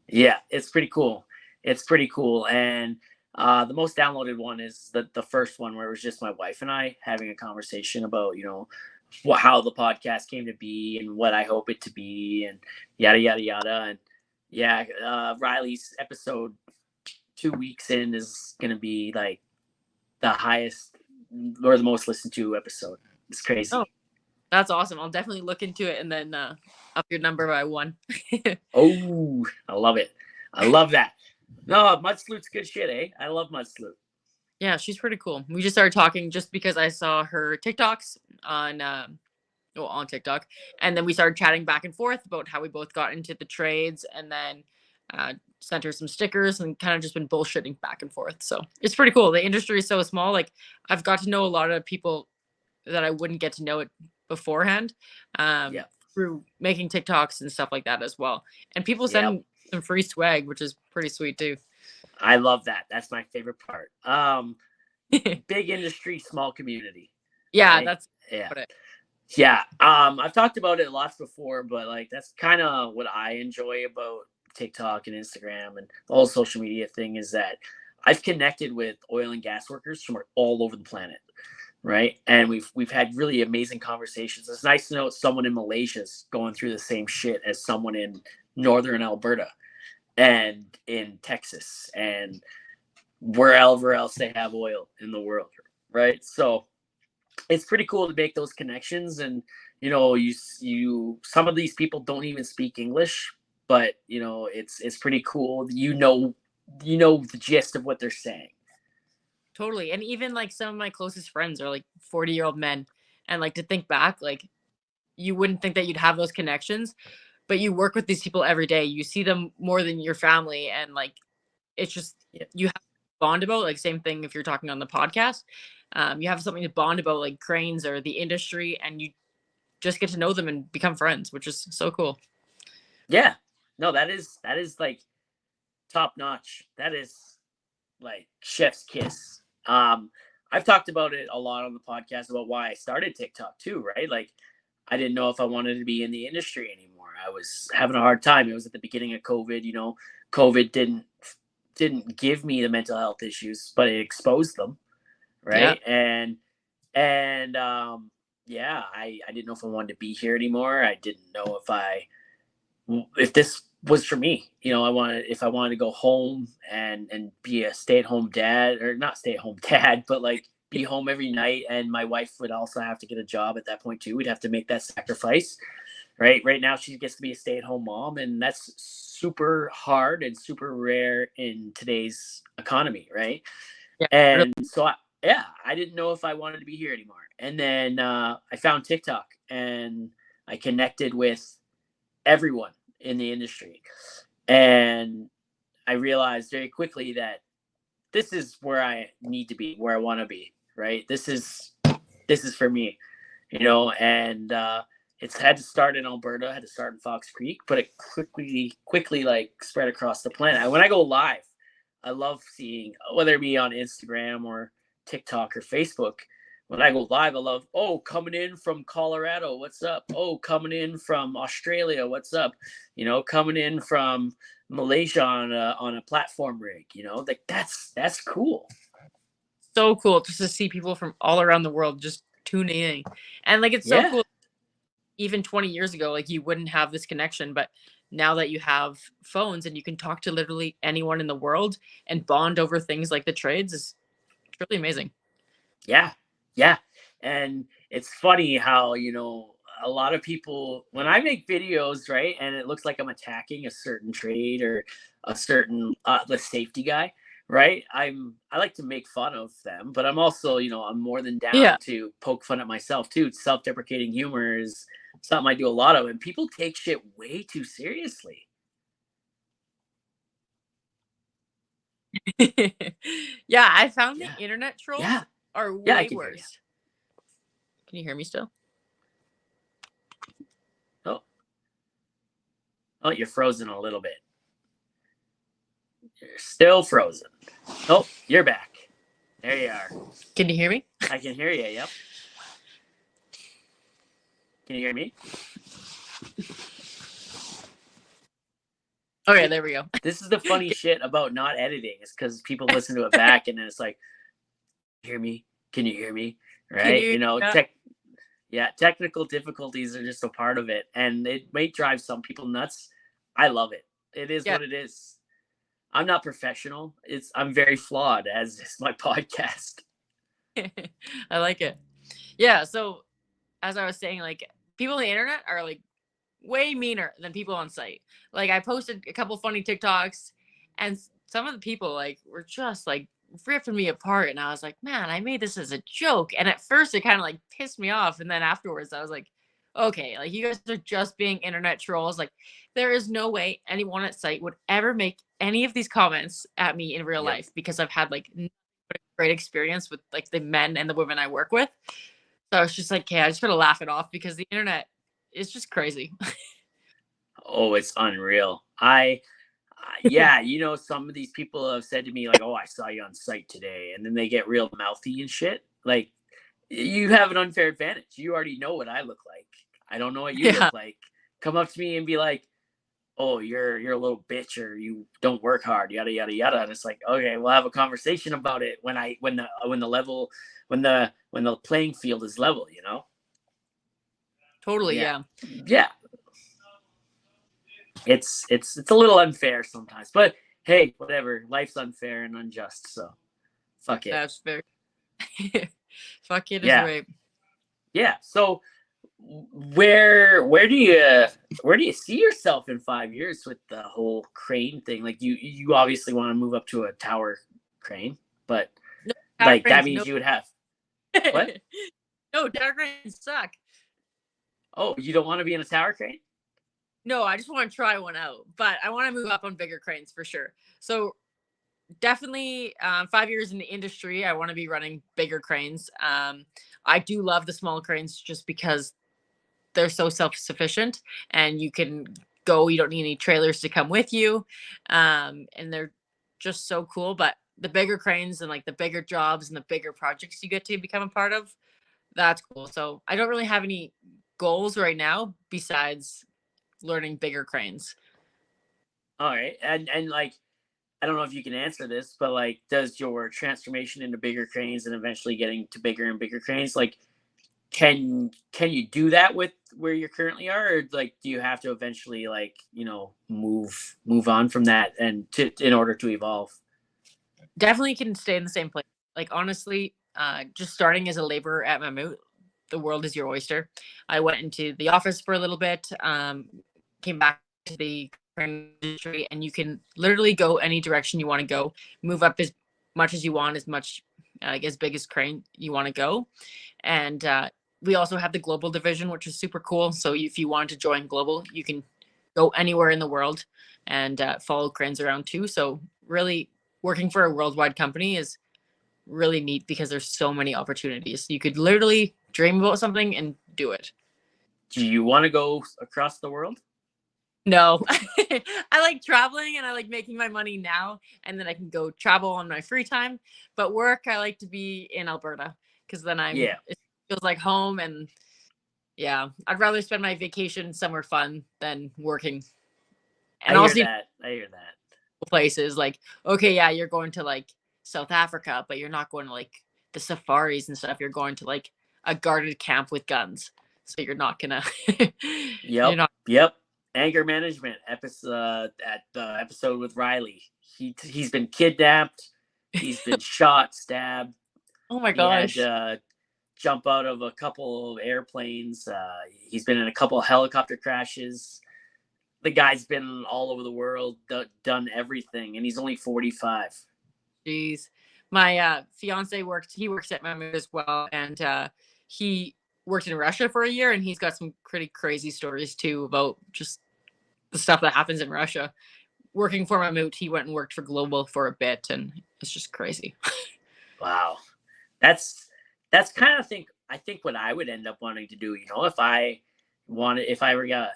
yeah, it's pretty cool. It's pretty cool. And the most downloaded one is the first one where it was just my wife and I having a conversation about, how the podcast came to be and what I hope it to be and yada, yada, yada. And yeah, Riley's episode 2 weeks in is going to be like the highest or the most listened to episode. It's crazy. Oh, that's awesome. I'll definitely look into it and then up your number by 1. Oh, I love it. I love that. No, Mud Sloot's good shit, eh? I love Mud Sloot. Yeah, she's pretty cool. We just started talking just because I saw her TikToks on TikTok, and then we started chatting back and forth about how we both got into the trades, and then sent her some stickers and kind of just been bullshitting back and forth. So it's pretty cool. The industry is so small. Like I've got to know a lot of people that I wouldn't get to know it beforehand through making TikToks and stuff like that as well. And people send some free swag, which is pretty sweet too. I love that. That's my favorite part. Big industry, small community. Yeah, right? that's it. Yeah. I've talked about it lots before, but like that's kind of what I enjoy about TikTok and Instagram and the whole social media thing is that I've connected with oil and gas workers from all over the planet. Right. And we've had really amazing conversations. It's nice to know someone in Malaysia's going through the same shit as someone in northern Alberta and in Texas and wherever else they have oil in the world. Right. So it's pretty cool to make those connections. And, you some of these people don't even speak English, but, it's pretty cool. You know the gist of what they're saying. Totally. And even like some of my closest friends are like 40-year-old men. And like to think back, like you wouldn't think that you'd have those connections, but you work with these people every day. You see them more than your family. And like, it's just, you have to bond about, like same thing if you're talking on the podcast. You have something to bond about like cranes or the industry, and you just get to know them and become friends, which is so cool. Yeah. No, that is like top notch. That is like chef's kiss. I've talked about it a lot on the podcast about why I started TikTok too, right? Like I didn't know if I wanted to be in the industry anymore. I was having a hard time. It was at the beginning of COVID, COVID didn't give me the mental health issues, but it exposed them. Right. Yeah. And I didn't know if I wanted to be here anymore. I didn't know if this was for me. If I wanted to go home and be a stay-at-home dad, or not stay-at-home dad, but like be home every night. And my wife would also have to get a job at that point too. We'd have to make that sacrifice. Right now she gets to be a stay-at-home mom, and that's super hard and super rare in today's economy. Right. Yeah, and so I didn't know if I wanted to be here anymore. And then I found TikTok and I connected with everyone in the industry. And I realized very quickly that this is where I need to be, where I want to be, right? This is for me, and it's had to start in Alberta, had to start in Fox Creek, but it quickly like spread across the planet. When I go live, I love seeing, whether it be on Instagram or TikTok or Facebook, when I go live, I love, coming in from Colorado, what's up? Coming in from Australia, what's up? Coming in from Malaysia on a platform rig, like that's cool. so cool just to see people from all around the world just tuning in. And like it's so Yeah. cool. Even 20 years ago, like you wouldn't have this connection, but now that you have phones and you can talk to literally anyone in the world and bond over things like the trades is really amazing. Yeah, yeah, and it's funny how, a lot of people when I make videos, right, and it looks like I'm attacking a certain trade or a certain the safety guy, right? I like to make fun of them, but I'm also, I'm more than Yeah. down to poke fun at myself too. Self-deprecating humor is something I do a lot of, and people take shit way too seriously. Yeah, I found the Yeah, internet yeah, trolls are yeah. I way can hear you. worse. Can you hear me still? Oh, oh, you're frozen a little bit. You're still frozen. Oh, you're back. There you are. Can you hear me? I can hear you. Yep. Can you hear me? Okay, See, there we go. this is the funny shit about not editing. Is because people listen to it back and then it's like, hear me? Can you hear me? Can Right? you? Yeah, Yeah, technical difficulties are just a part of it, and it may drive some people nuts. I love it. It is yeah. what it is. I'm not professional. I'm very flawed, as is my podcast. I like it. Yeah, so as I was saying, like people on the internet are like way meaner than people on site. Like I posted a couple funny TikToks and some of the people like were just like ripping me apart and I was like, "Man, I made this as a joke." And at first it kind of like pissed me off and then afterwards I was like, "Okay, like you guys are just being internet trolls. Like there is no way anyone at site would ever make any of these comments at me in real Yep. life because I've had like great experience with like the men and the women I work with." So I was just like, "Okay, I just gotta laugh it off because the internet is just crazy." Oh, it's unreal. Yeah, some of these people have said to me like, "Oh, I saw you on site today," and then they get real mouthy and shit. Like, you have an unfair advantage. You already know what I look like. I don't know what you Yeah, look like. Come up to me and be like, "Oh, you're a little bitch, or you don't work hard, yada yada yada." And it's like, okay, we'll have a conversation about it when the playing field is level. totally. Yeah, Yeah, yeah. It's a little unfair sometimes, but hey, whatever. Life's unfair and unjust, so fuck it. that's very fuck it is Yeah, right. yeah. So where do you see yourself in 5 years with the whole crane thing? Like you obviously want to move up to a tower crane, but No tower like that cranes, means no, you would have what? no tower cranes suck. Oh, you don't want to be in a tower crane? No, I just want to try one out, but I want to move up on bigger cranes for sure. So definitely, 5 years in the industry, I want to be running bigger cranes. I do love the small cranes just because they're so self-sufficient and you can go, you don't need any trailers to come with you, and they're just so cool. But the bigger cranes and like the bigger jobs and the bigger projects you get to become a part of, that's cool. So I don't really have any goals right now besides learning bigger cranes. All right, and like I don't know if you can answer this, but like, does your transformation into bigger cranes and eventually getting to bigger and bigger cranes, like, can you do that with where you currently are, or like, do you have to eventually like move on from that and in order to evolve? Definitely can stay in the same place. Like honestly, just starting as a laborer at Mammut, the world is your oyster. I went into the office for a little bit, came back to the industry, and you can literally go any direction you want to go, move up as much as you want, as much like as big as crane you want to go. And we also have the global division, which is super cool. So if you want to join global, you can go anywhere in the world and follow cranes around too. So really working for a worldwide company is really neat because there's so many opportunities. You could literally dream about something and do it. Do you want to go across the world? No, I like traveling and I like making my money now, and then I can go travel on my free time. But work, I like to be in Alberta because then Yeah, it feels like home. And yeah, I'd rather spend my vacation somewhere fun than working. I And hear also that. I hear that. places like, okay, yeah, you're going to like South Africa, but you're not going to like the safaris and stuff. You're going to like a guarded camp with guns. So you're not gonna you're Yep. not Yep. Anger management episode at the episode with Riley. He's been kidnapped. He's been shot, stabbed. oh my He had gosh. to jump out of a couple of airplanes. He's been in a couple of helicopter crashes. The guy's been all over the world, done everything, and he's only 45. Jeez. My fiance he works at Mammoth as well, and he worked in Russia for a year, and he's got some pretty crazy stories too about just the stuff that happens in Russia. Working for Mammoth, he went and worked for Global for a bit, and it's just crazy. Wow, that's kind of I think what I would end up wanting to do. If I were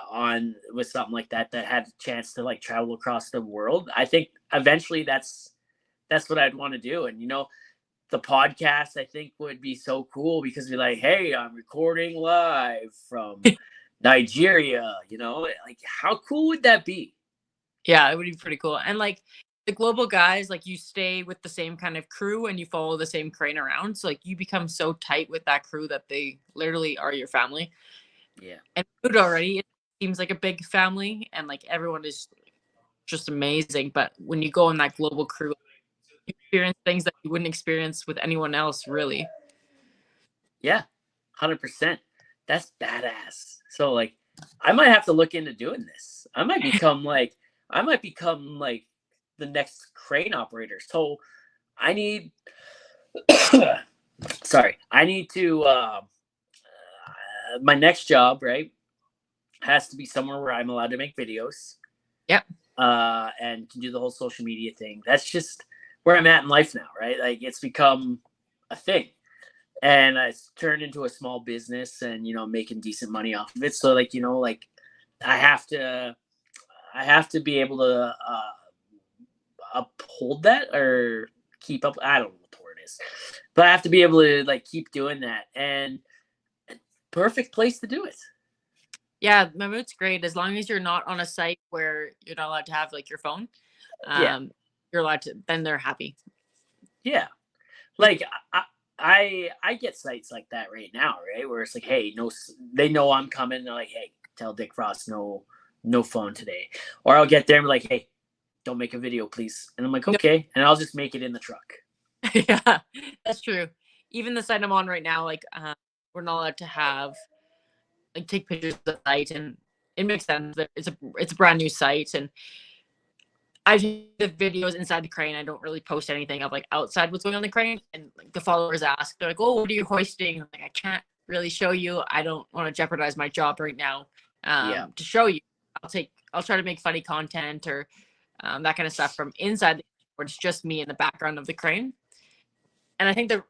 on with something like that had a chance to like travel across the world, I think eventually that's what I'd want to do. And the podcast I think would be so cool because you're like, hey, I'm recording live from Nigeria. Like how cool would that be? Yeah, it would be pretty cool. And like the Global guys, like you stay with the same kind of crew and you follow the same crane around. So like you become so tight with that crew that they literally are your family. Yeah. And food already, it seems like a big family and like everyone is just amazing. But when you go on that Global crew, you experience things that you wouldn't experience with anyone else, really. Yeah, 100%. That's badass. So like, I might have to look into doing this. I might become like the next crane operator. So I need, sorry, I need to. My next job, right, has to be somewhere where I'm allowed to make videos. Yep. And can do the whole social media thing. That's just where I'm at in life now, right? Like it's become a thing. And it's turned into a small business and making decent money off of it. So like I have to be able to uphold that or keep up. I don't know what the word is, but I have to be able to like keep doing that. And perfect place to do it. Yeah, Mammoth's great as long as you're not on a site where you're not allowed to have like your phone. Yeah. You're allowed to. Then they're happy. Yeah. Like I get sites like that right now, right? Where it's like, hey, no, they know I'm coming. They're like, hey, tell Dick Frost no phone today. Or I'll get there and be like, hey, don't make a video, please. And I'm like, okay, and I'll just make it in the truck. Yeah, that's true. Even the site I'm on right now, like we're not allowed to have like take pictures of the site, and it makes sense. It's a brand new site, and I take the videos inside the crane. I don't really post anything of like outside what's going on the crane. And like the followers ask, they're like, "Oh, what are you hoisting?" I'm like, I can't really show you. I don't want to jeopardize my job right now to show you. I'll try to make funny content or that kind of stuff from inside where it's just me in the background of the crane. And I think the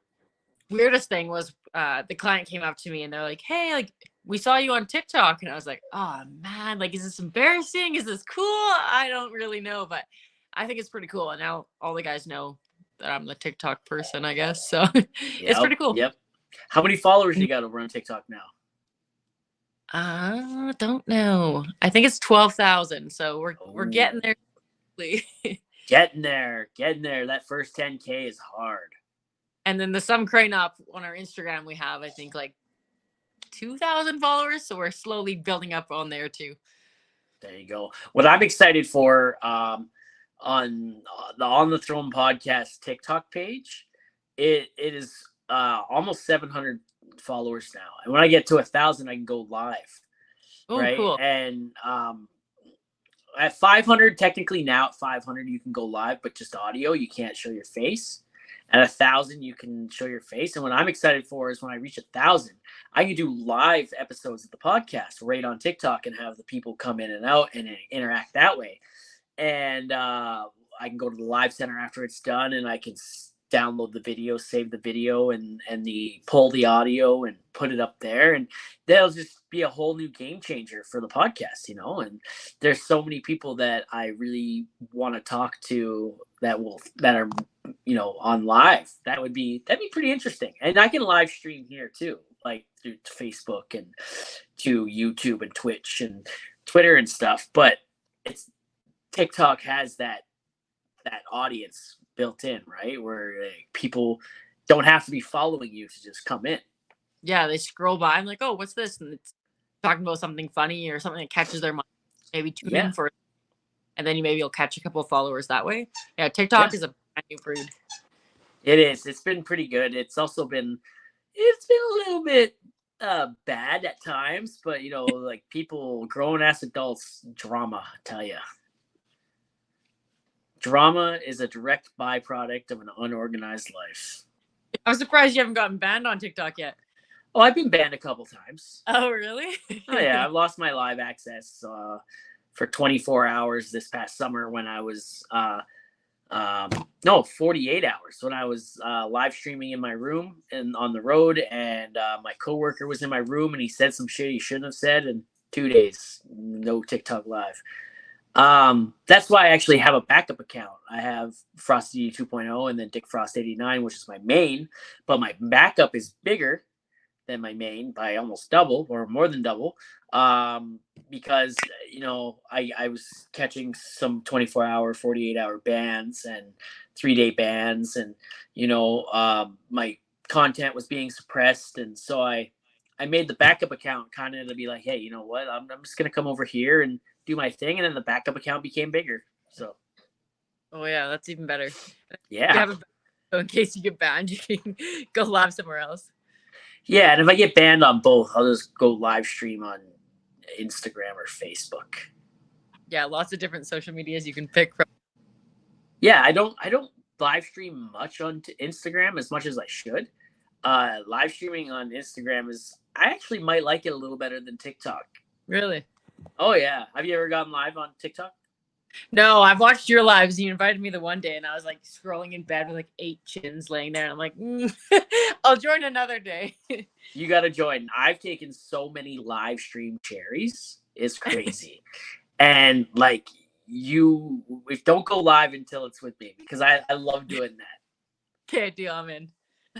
weirdest thing was the client came up to me and they're like, "Hey, like we saw you on TikTok," and I was like, "Oh man, like is this embarrassing? Is this cool? I don't really know, but I think it's pretty cool." And now all the guys know that I'm the TikTok person, I guess. So it's pretty cool. Yep. How many followers you got over on TikTok now? Don't know. I think it's 12,000. So we're getting there. Getting there. That first 10K is hard. And then the Some Crane Up on our Instagram, we have I think like 2,000 followers. So we're slowly building up on there too. There you go. What I'm excited for on the On the Throne podcast TikTok page, it is almost 700 followers now. And when I get to 1,000, I can go live. Oh, right? cool. And at 500, technically now at 500, you can go live, but just audio. You can't show your face. At 1,000, you can show your face. And what I'm excited for is when I reach 1,000, I can do live episodes of the podcast right on TikTok and have the people come in and out and interact that way. And I can go to the live center after it's done, and I can download the video, save the video, and pull the audio and put it up there, and that'll just be a whole new game changer for the podcast, And there's so many people that I really want to talk to that are on live. That'd be pretty interesting, and I can live stream here too, like through Facebook and to YouTube and Twitch and Twitter and stuff. But it's TikTok has that that audience built in, right? Where like, people don't have to be following you to just come in. Yeah, they scroll by. I'm like, oh, what's this? And it's talking about something funny or something that catches their mind. Maybe tune Yeah, in for it, and then maybe you'll catch a couple of followers that way. Yeah, yeah, TikTok is a brand new breed. it is. It's been pretty good. It's been a little bit bad at times, but like people grown ass adults drama. I tell you, drama is a direct byproduct of an unorganized life. I'm surprised you haven't gotten banned on TikTok yet. Oh, I've been banned a couple times. Oh, really? Oh yeah, I've lost my live access for 24 hours this past summer when I was no 48 hours when I was live streaming in my room and on the road, and my coworker was in my room and he said some shit he shouldn't have said, and 2 days no TikTok live. That's why I actually have a backup account. I have Frosty 2.0 and then Dick Frost 89, which is my main, but my backup is bigger than my main by almost double or more than double, because I was catching some 24-hour 48-hour bans and 3-day bans, and my content was being suppressed, and so I made the backup account kind of to be like, hey, you know what, I'm just gonna come over here and do my thing, and then the backup account became bigger. So Oh yeah, that's even better. yeah. You have a, so in case you get banned, you can go live somewhere else. Yeah, and if I get banned on both, I'll just go live stream on Instagram or Facebook. Yeah, lots of different social medias you can pick from. Yeah, I don't live stream much on Instagram as much as I should. Live streaming on Instagram I actually might like it a little better than TikTok. Really? Oh yeah, have you ever gone live on TikTok? No, I've watched your lives. You invited me the one day, and I was like scrolling in bed with like 8 chins laying there. And I'm like, I'll join another day. You got to join. I've taken so many live stream cherries. It's crazy. And like don't go live until it's with me, because I love doing that. Okay, deal. I'm in.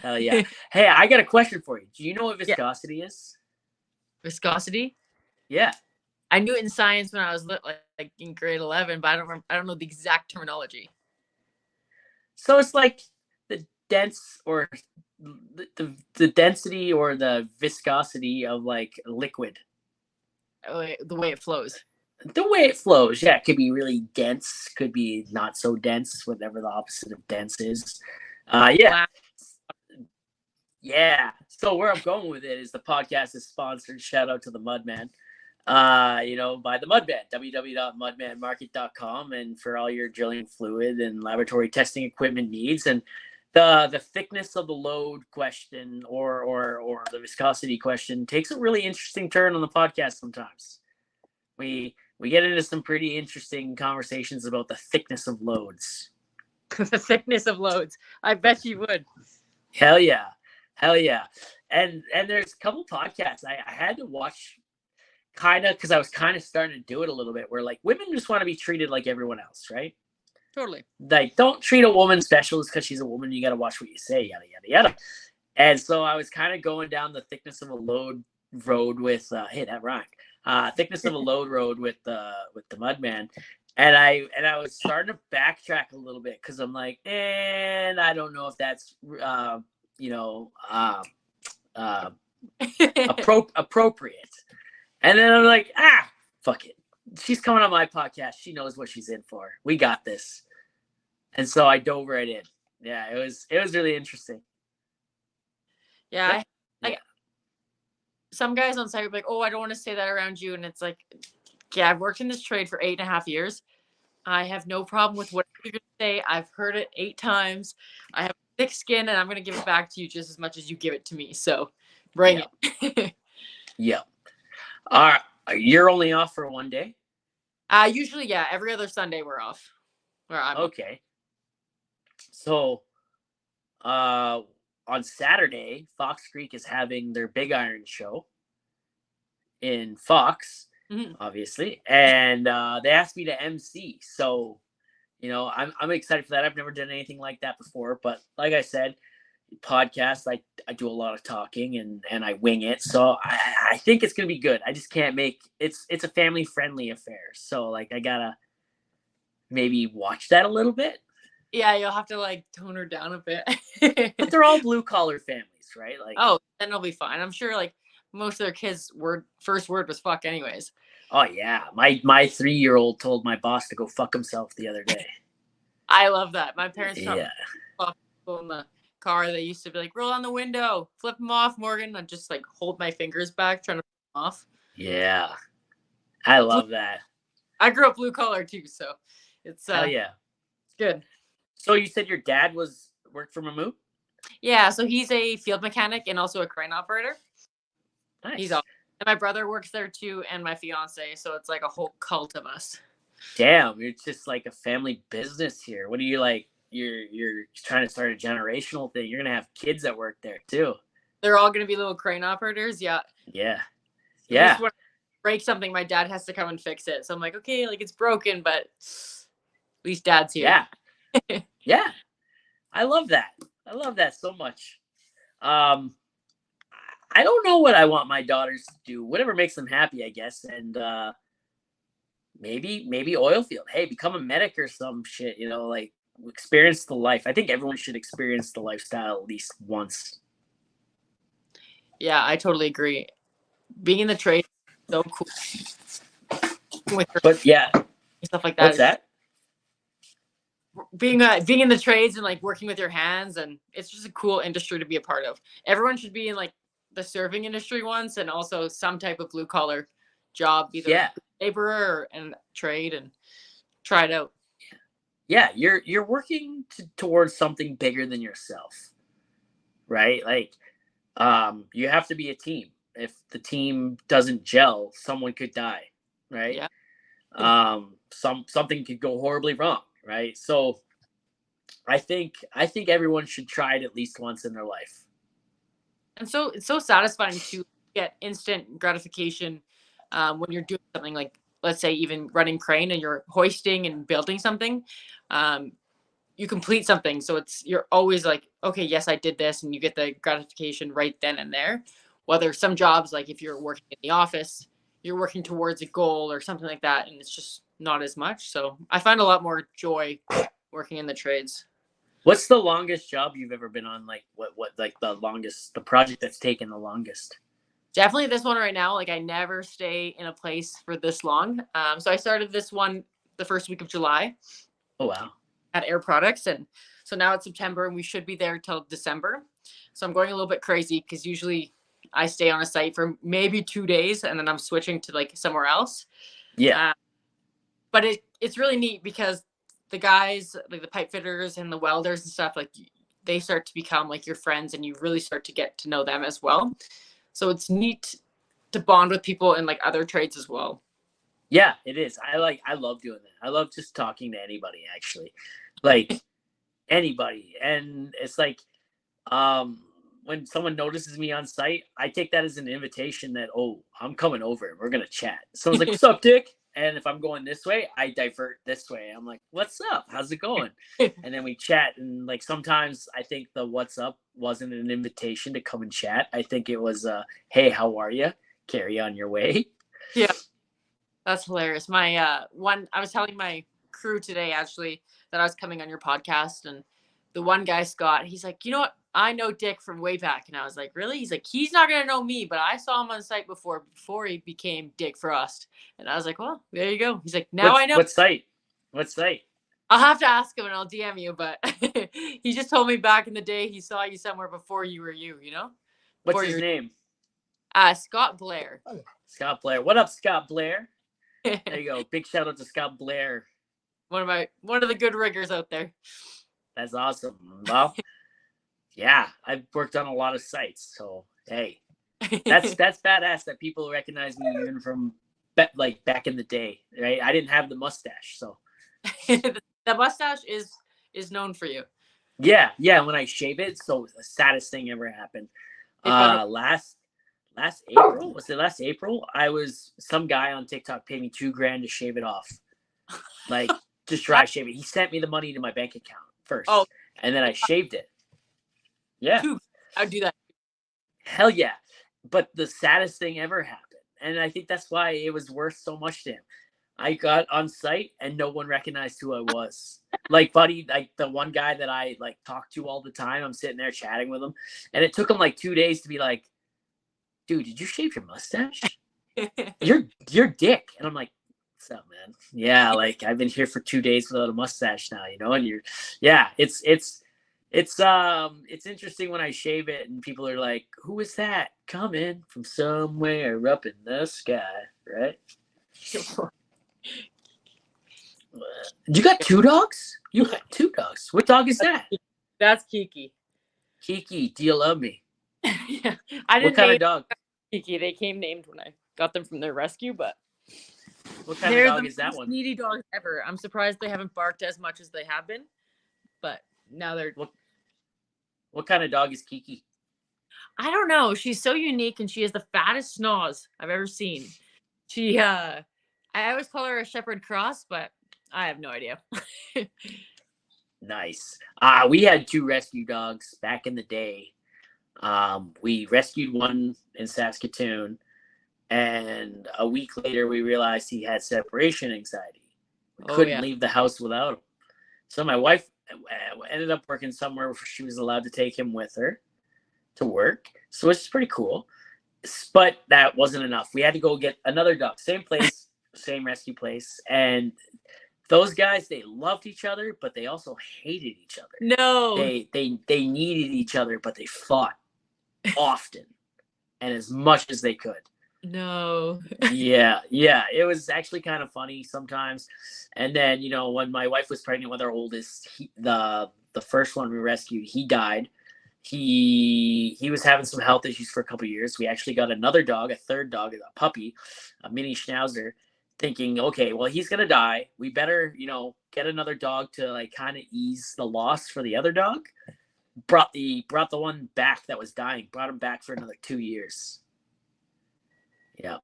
Hell yeah. Hey, I got a question for you. Do you know what Yeah. viscosity is? Viscosity? Yeah. I knew it in science when I was like in grade 11, but I don't know the exact terminology. So it's like the dense or the density or the viscosity of like liquid. The way it flows. The way it flows, yeah, it could be really dense, could be not so dense, whatever the opposite of dense is. Yeah. Yeah. So where I'm going with it is the podcast is sponsored. Shout out to the Mudman. By the Mudman, www.mudmanmarket.com, and for all your drilling fluid and laboratory testing equipment needs. And the thickness of the load question or the viscosity question takes a really interesting turn on the podcast sometimes. We get into some pretty interesting conversations about the thickness of loads. The thickness of loads. I bet you would. Hell yeah. And there's a couple podcasts I had to watch, kind of, because I was kind of starting to do it a little bit, where like women just want to be treated like everyone else, right? Totally. Like, don't treat a woman special just because she's a woman. You got to watch what you say, yada yada yada. And so I was kind of going down the thickness of a load road with hey, that rhymed. Thickness of a load road with the Mudman, and I was starting to backtrack a little bit, because I'm like, and I don't know if that's appropriate. And then I'm like, fuck it. She's coming on my podcast. She knows what she's in for. We got this. And so I dove right in. Yeah, it was really interesting. Yeah. Some guys on site are like, oh, I don't want to say that around you. And it's like, yeah, I've worked in this trade for 8.5 years. I have no problem with what you're going to say. I've heard it 8 times. I have thick skin, and I'm going to give it back to you just as much as you give it to me. So bring it. Yeah. You're only off for one day? Usually, yeah. Every other Sunday we're off. Okay. So, on Saturday, Fox Creek is having their Big Iron show in Fox, obviously, and they asked me to MC. So, I'm excited for that. I've never done anything like that before, but like I said, podcast, I do a lot of talking and I wing it. So I think it's gonna be good. I just can't it's a family friendly affair. So like I gotta maybe watch that a little bit. Yeah, you'll have to like tone her down a bit. But they're all blue collar families, right? Like, Oh, then it'll be fine. I'm sure like most of their kids' first word was fuck anyways. oh yeah, my 3-year-old told my boss to go fuck himself the other day. I love that. My parents taught me Yeah, fuck people in the car. They used to be like, roll on the window, flip them off, Morgan. I'd just like hold my fingers back trying to flip them off. yeah, I Blue, love that. I grew up blue collar too, so it's Hell yeah. good. So you said your dad worked for Mamoot? Yeah, so he's a field mechanic and also a crane operator. He's Nice. awesome. And my brother works there too, and my fiance. So it's like a whole cult of us. Damn, it's just like a family business here. What are you like? You're trying to start a generational thing. You're gonna have kids that work there too. They're all going to be little crane operators. Yeah. Yeah, At least yeah, when I break something, my dad has to come and fix it. So I'm like, okay, like it's broken, but at least dad's here. yeah, yeah. I love that. I love that so much. Um, I don't know what I want my daughters to do. Whatever makes them happy, I guess. And maybe oil field. Hey, become a medic or some shit. Like experience the life. I think everyone should experience the lifestyle at least once. Yeah, I totally agree. Being in the trade is so cool with But yeah, stuff like that. what's that? Being in the trades and like working with your hands, and it's just a cool industry to be a part of. Everyone should be in like the serving industry once, and also some type of blue collar job, either Yeah, laborer or in trade, and try it out. yeah. You're working towards something bigger than yourself, right? Like, you have to be a team. If the team doesn't gel, someone could die, right? Yeah. Something could go horribly wrong, right? So I think everyone should try it at least once in their life. And so it's so satisfying to get instant gratification when you're doing something like, let's say, even running crane and you're hoisting and building something. Um, you complete something, so you're always like, okay, yes, I did this, and you get the gratification right then and there. Whether some jobs, like if you're working in the office, you're working towards a goal or something like that, and it's just not as much. So I find a lot more joy working in the trades. What's the longest job you've ever been on? Like what like the project that's taken the longest? Definitely this one right now. Like I never stay in a place for this long. So I started this one the first week of July Oh wow. at Air Products, and so now it's September, and we should be there till December. So I'm going a little bit crazy because usually I stay on a site for maybe 2 days, and then I'm switching to like somewhere else. Yeah. Uh, but it's really neat because the guys, like the pipe fitters and the welders and stuff, like they start to become like your friends, and you really start to get to know them as well. So it's neat to bond with people in like other trades as well. Yeah, it is. I love doing that. I love just talking to anybody actually. Like anybody. And it's like when someone notices me on site, I take that as an invitation that, oh, I'm coming over and we're gonna chat. Someone's like, what's up, Dick? And if I'm going this way, I divert this way. I'm like, what's up? How's it going? And then we chat. And like sometimes I think the what's up wasn't an invitation to come and chat. I think it was hey, how are you? Carry on your way. Yeah, that's hilarious. My I was telling my crew today actually that I was coming on your podcast, and the one guy, Scott, he's like, you know what? I know Dick from way back. And I was like, really? He's like, he's not gonna know me, but I saw him on site before he became Dick Frost. And I was like, well, there you go. He's like, now I know. What site? What site? I'll have to ask him and I'll DM you, but he just told me back in the day he saw you somewhere before you were you know? What's Before his name? Scott Blair. Scott Blair. What up, Scott Blair? There you go. Big shout out to Scott Blair. One of the good riggers out there. That's awesome. Well, yeah, I've worked on a lot of sites, so hey, that's badass that people recognize me even from like back in the day, right? I didn't have the mustache, so The mustache is known for you. yeah. When I shave it, so the saddest thing ever happened. Last April, was it last April? Some guy on TikTok paid me $2,000 to shave it off, like just dry shave it. He sent me the money to my bank account first, and then I shaved it. Yeah, I'd do that. hell yeah. But the saddest thing ever happened, and I think that's why it was worth so much to him. I got on site and no one recognized who I was. Like Buddy, like the one guy that I like talk to all the time, I'm sitting there chatting with him, and it took him like 2 days to be like, "Dude, did you shave your mustache? You're Dick." And I'm like, "What's up, man? Yeah, like I've been here for 2 days without a mustache now, you know." And you're, yeah, it's interesting when I shave it and people are like, "Who is that coming from somewhere up in the sky?" Right? You got two dogs? You got two dogs. What dog is that? That's Kiki. Kiki, do you love me? Yeah, I What didn't kind name of dog? Kiki. They came named when I got them from their rescue, but What kind of they're dog the is that most one? needy dogs ever. I'm surprised they haven't barked as much as they have been, but now they're. What kind of dog is Kiki? I don't know. She's so unique, and she has the fattest schnoz I've ever seen. She, I always call her a shepherd cross, but I have no idea. Nice. We had two rescue dogs back in the day. We rescued one in Saskatoon, and a week later we realized he had separation anxiety. We Oh couldn't yeah. leave the house without him. So my wife ended up working somewhere where she was allowed to take him with her to work. So it's pretty cool. But that wasn't enough. We had to go get another dog. Same place, same rescue place. And those guys, they loved each other, but they also hated each other. No. They needed each other, but they fought often and as much as they could. No. Yeah, it was actually kind of funny sometimes. And then, you know, when my wife was pregnant with our oldest, the first one we rescued, he died. He was having some health issues for a couple of years. We actually got another dog, a third dog, a puppy, a mini schnauzer, thinking, okay, well, he's gonna die. We better, you know, get another dog to like kind of ease the loss for the other dog. Brought the one back that was dying. Brought him back for another 2 years. Yeah.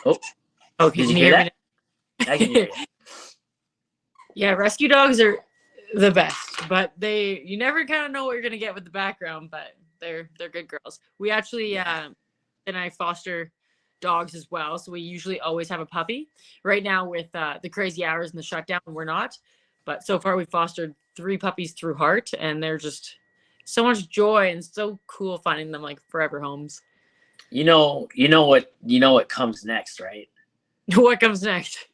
Oh, Okay, did you can you hear hear that? me I can hear you. Yeah, rescue dogs are the best, but you never kind of know what you're gonna get with the background, but they're good girls. We actually and I foster dogs as well, so we usually always have a puppy. Right now with the crazy hours and the shutdown, we're not, but so far we fostered 3 puppies through Heart, and they're just so much joy and so cool finding them like forever homes. You know what comes next, right? What comes next?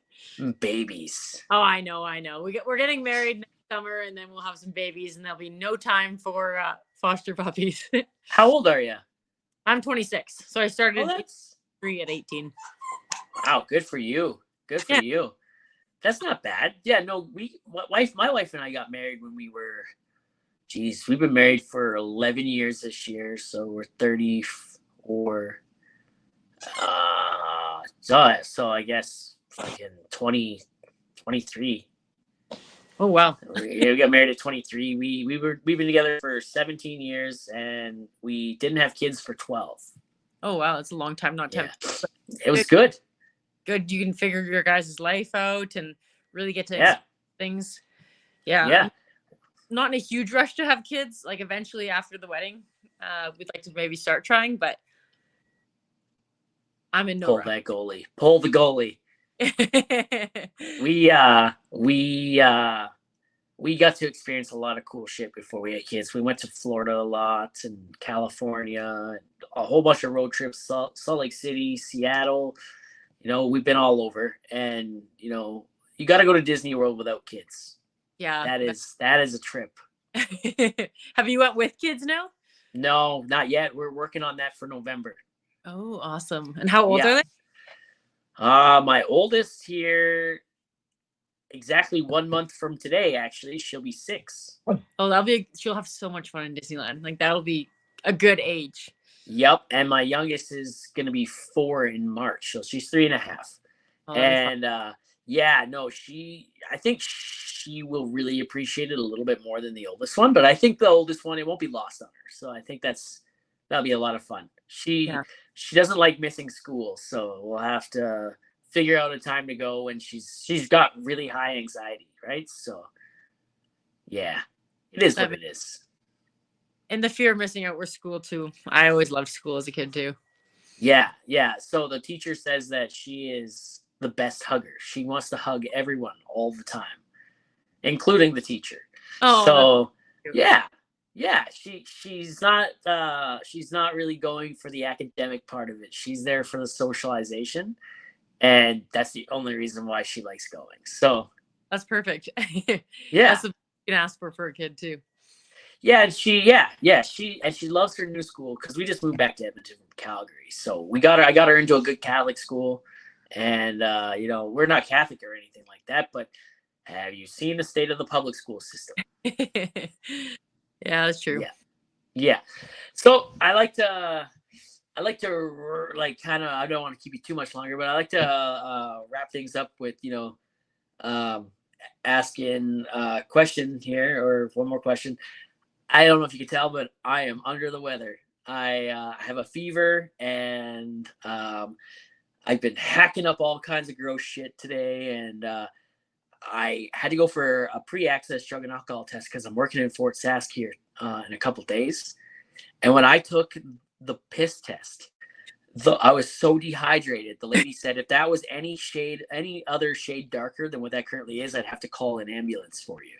Babies. Oh, I know. We're getting married next summer, and then we'll have some babies, and there'll be no time for foster puppies. How old are you? I'm 26, so I Oh, started that's at 18. wow. Good for you. Good for Yeah. you. That's not bad. Yeah, no, my wife and I got married when we were, geez, we've been married for 11 years this year, so we're 34. So I guess fucking 23. Oh wow. We got married at 23. We've been together for 17 years, and we didn't have kids for 12. Oh wow, that's a long time not to Yeah, have. it was good. Good. You can figure your guys' life out and really get to Yeah, things. Yeah, yeah. I'm not in a huge rush to have kids. Like eventually after the wedding, we'd like to maybe start trying, but I'm in no Pull rush. that goalie. Pull the goalie. We got to experience a lot of cool shit before we had kids. We went to Florida a lot and California, and a whole bunch of road trips, Salt Lake City, Seattle. You know, we've been all over, and you know, you got to go to Disney World without kids. Yeah. That is a trip. Have you went with kids now? No, not yet. We're working on that for November. Oh, awesome. And how old Yeah. are they? My oldest here, exactly 1 month from today, actually, she'll be 6. Oh, she'll have so much fun in Disneyland. Like that'll be a good age. Yep. And my youngest is going to be 4 in March. So she's 3.5. Oh, And yeah, no, I think she will really appreciate it a little bit more than the oldest one. But I think the oldest one, it won't be lost on her. So I think that'll be a lot of fun. She doesn't like missing school. So we'll have to figure out a time to go, and she's got really high anxiety, right? So yeah, it is what it is. And the fear of missing out with school too. I always loved school as a kid too. Yeah, yeah. So the teacher says that she is the best hugger. She wants to hug everyone all the time, including the teacher. Oh, that's So cute. yeah, yeah. She's not really going for the academic part of it. She's there for the socialization, and that's the only reason why she likes going. So That's perfect. yeah, That's what you can ask for a kid too. yeah, and she loves her new school because we just moved back to Edmonton from Calgary. So we got her. I got her into a good Catholic school, and we're not Catholic or anything like that. But have you seen the state of the public school system? Yeah, that's true. Yeah, yeah. So I like to like kind of. I don't want to keep you too much longer, but I like to wrap things up with um, asking a question here or one more question. I don't know if you can tell, but I am under the weather. I have a fever, and I've been hacking up all kinds of gross shit today, and I had to go for a pre-access drug and alcohol test because I'm working in Fort Sask here in a couple days. And when I took the piss test, I was so dehydrated. The lady said if that was any other shade darker than what that currently is, I'd have to call an ambulance for you.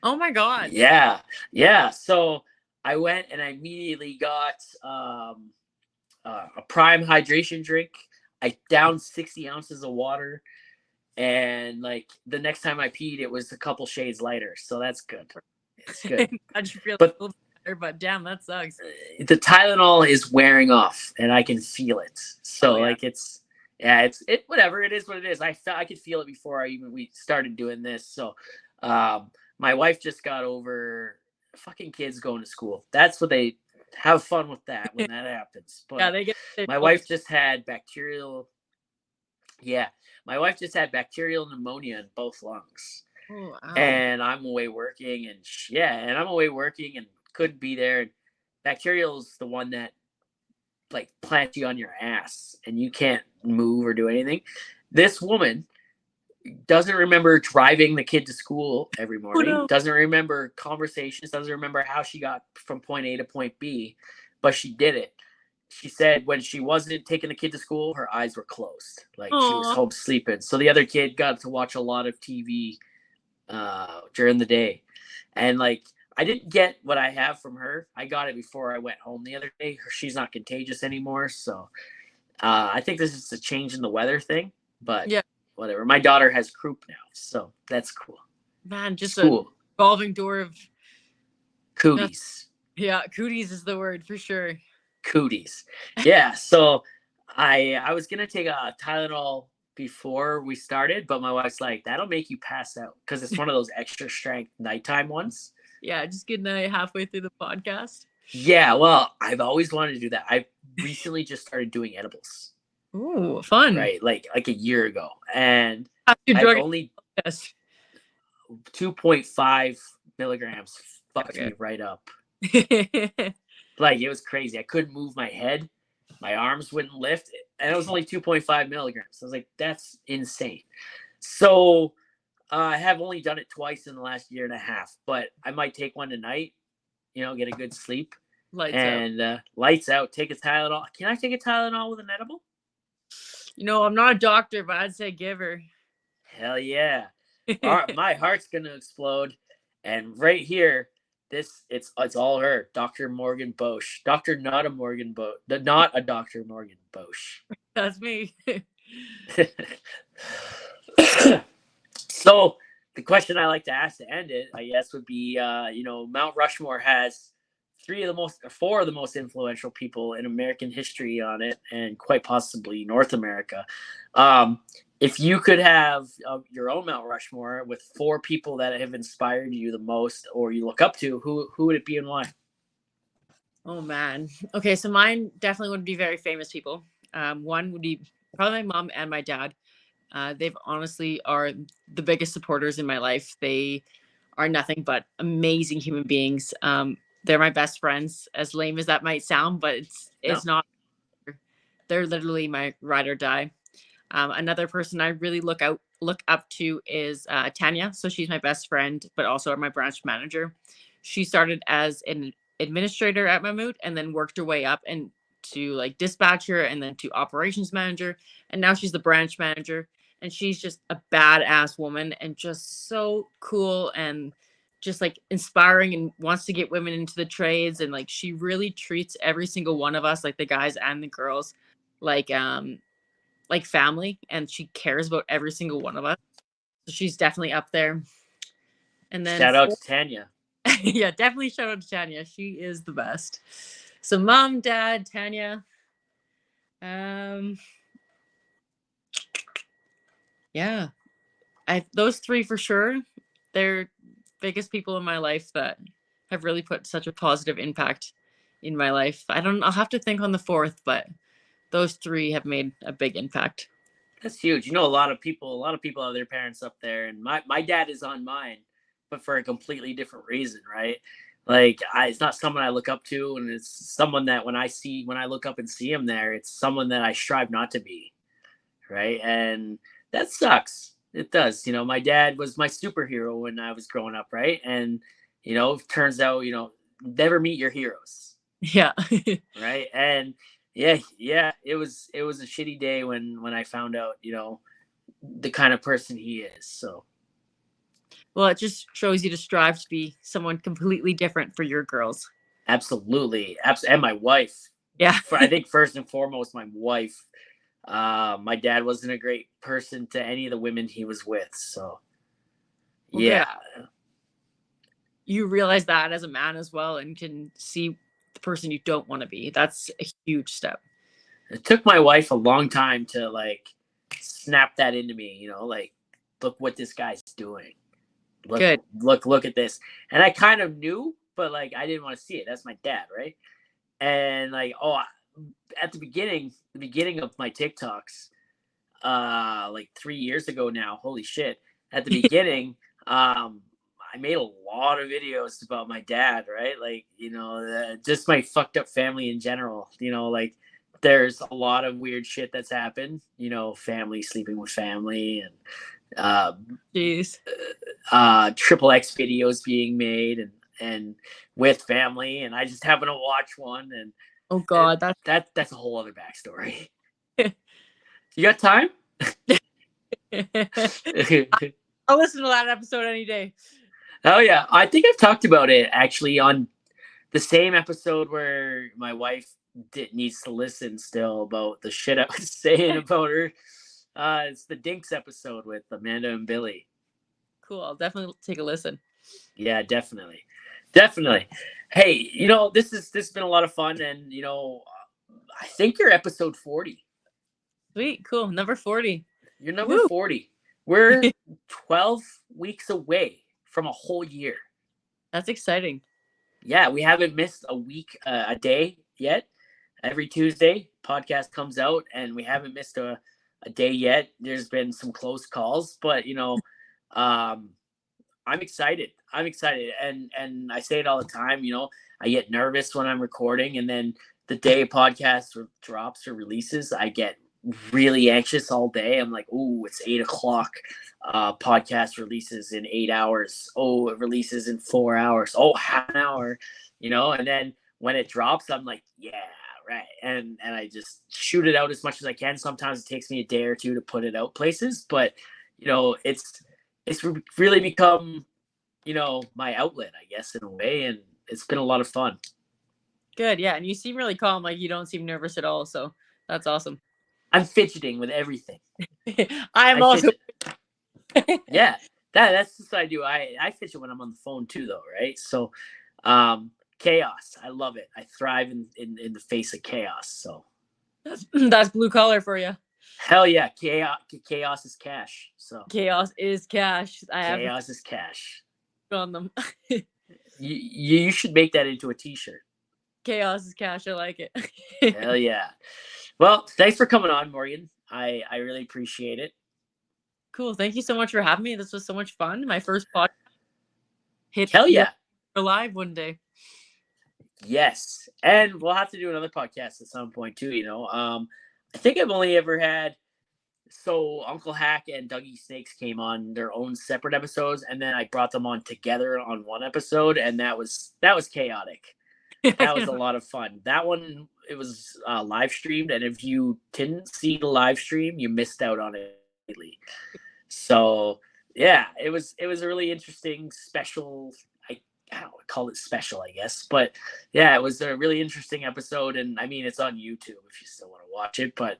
Oh my God. Yeah, yeah. So I went and I immediately got a prime hydration drink. I downed 60 ounces of water, and like the next time I peed, it was a couple shades lighter. So that's good. It's good. Glad you feel a But little better, but damn, that sucks. the Tylenol is wearing off, and I can feel it. Oh So yeah. like it's whatever it is what it is. I could feel it before we started doing this. So my wife just got over fucking kids going to school. That's what they have fun with that when that happens. Yeah, But they get their my wife just had bacterial yeah, my wife just had bacterial pneumonia in both lungs. Oh wow. And I'm away working and I'm away working and couldn't be there. And bacterial is the one that like plants you on your ass and you can't move or do anything. This woman doesn't remember driving the kid to school every Oh morning, no. doesn't remember conversations, doesn't remember how she got from point A to point B, but she did it. She said when she wasn't taking the kid to school, her eyes were closed, like she was Oh, home sleeping. So the other kid got to watch a lot of TV during the day. And like I didn't get what I have from her. I got it before I went home the other day. She's not contagious anymore, so I think this is a change in the weather thing. But yeah, whatever. My daughter has croup now, so that's cool. man, just a School revolving door of mess. cooties, Yeah, cooties is the word for sure. cooties. Yeah. So I was gonna take a Tylenol before we started, but my wife's like, that'll make you pass out because it's one of those extra strength nighttime ones. Yeah, just good night halfway through the podcast. Yeah, well, I've always wanted to do that. I recently just started doing edibles, Ooh, fun. right? Like a year ago. And After I've drug only test. 2.5 milligrams fucked Okay. me right up. Like it was crazy. I couldn't move my head. My arms wouldn't lift. And it was only 2.5 milligrams. I was like, that's insane. So I have only done it twice in the last year and a half, but I might take one tonight, get a good sleep. Lights out. And lights out, take a Tylenol. Can I take a Tylenol with an edible? I'm not a doctor, but I'd say give her. Hell yeah. My heart's gonna explode. And right here, it's all her. Dr. Morgan Bosch. Dr. Not a Morgan Bosch. Not a Dr. Morgan Bosch. That's me. So the question I like to ask to end it, I guess, would be Mount Rushmore has four of the most influential people in American history on it, and quite possibly North America. Um, if you could have your own Mount Rushmore with four people that have inspired you the most or you look up to, who would it be and why? Oh man. Okay, so mine definitely would be very famous people. One would be probably my mom and my dad. They've honestly are the biggest supporters in my life. They are nothing but amazing human beings. They're my best friends, as lame as that might sound, but No. it's not. They're literally my ride or die. Another person I really look up to is Tanya. So she's my best friend, but also my branch manager. She started as an administrator at Mammut and then worked her way up and to like dispatcher and then to operations manager. And now she's the branch manager. And she's just a badass woman and just so cool and just like inspiring and wants to get women into the trades. And like she really treats every single one of us, like the guys and the girls, like family, and she cares about every single one of us. So she's definitely up there. And then Shout out to Tanya. yeah, definitely shout out to Tanya. She is the best. So mom, dad, Tanya. Yeah. Those three for sure. They're biggest people in my life that have really put such a positive impact in my life. I'll have to think on the fourth, but those three have made a big impact. That's huge. You know, a lot of people have their parents up there, and my dad is on mine, but for a completely different reason, right? Like, it's not someone I look up to, and it's someone that when I look up and see him there, it's someone that I strive not to be, right? And that sucks. It does. You know, my dad was my superhero when I was growing up, right? And turns out, never meet your heroes, Yeah. right? And yeah, it was a shitty day when I found out, the kind of person he is. So Well, it just shows you to strive to be someone completely different for your girls. absolutely, and my wife. Yeah. I think first and foremost, my wife. My dad wasn't a great person to any of the women he was with. So Well, yeah. good. You realize that as a man as well and can see the person you don't want to be. That's a huge step. It took my wife a long time to like snap that into me, like, look what this guy's doing. Good. Look at this. And I kind of knew, but like I didn't want to see it. That's my dad, right? And like, at the beginning of my TikToks, like 3 years ago now, holy shit. At the beginning, I made a lot of videos about my dad, right? Like, just my fucked up family in general, like there's a lot of weird shit that's happened, family sleeping with family, and Jeez. triple X videos being made and with family, and I just happen to watch one, and oh god, that's a whole other backstory. You got time? I'll listen to that episode any day. Oh yeah, I think I've talked about it actually on the same episode where my wife needs to listen still about the shit I was saying about her. It's the Dinks episode with Amanda and Billy. Cool. I'll definitely take a listen. Yeah, definitely. Hey, this has been a lot of fun, and I think you're episode 40. Sweet, cool. Number 40. You're number 40. We're 12 weeks away from a whole year. That's exciting. Yeah, we haven't missed a week, a day yet. Every Tuesday, podcast comes out, and we haven't missed a day yet. There's been some close calls, but I'm excited. And I say it all the time. I get nervous when I'm recording, and then the day a podcast drops or releases, I get really anxious all day. I'm like, oh, it's 8:00. Podcast releases in 8 hours. Oh, it releases in 4 hours. Oh, half an hour. And then when it drops, I'm like, yeah, right. And I just shoot it out as much as I can. Sometimes it takes me a day or two to put it out places, but it's really become, my outlet, I guess, in a way, and it's been a lot of fun. Good, yeah, and you seem really calm. Like, you don't seem nervous at all, so that's awesome. I'm fidgeting with everything. I'm also. Yeah, that's just what I do. I fidget when I'm on the phone too, though, right? So, chaos. I love it. I thrive in the face of chaos. So that's blue collar for you. Hell yeah, chaos is cash. So chaos is cash. Chaos is cash on them. you should make that into a t-shirt. Chaos is cash. I like it. Hell yeah. Well, thanks for coming on, Morgan. I really appreciate it. Cool. Thank you so much for having me. This was so much fun. My first podcast. Hell yeah. Live one day. Yes. And we'll have to do another podcast at some point too, I think I've only ever had, so Uncle Hack and Dougie Snakes came on their own separate episodes, and then I brought them on together on one episode, and that was chaotic. That was a lot of fun. That one, live streamed, and if you didn't see the live stream, you missed out on it completely. So yeah, it was a really interesting special. I don't call it special, I guess, but yeah, it was a really interesting episode, and I mean, it's on YouTube if you still want to watch it, but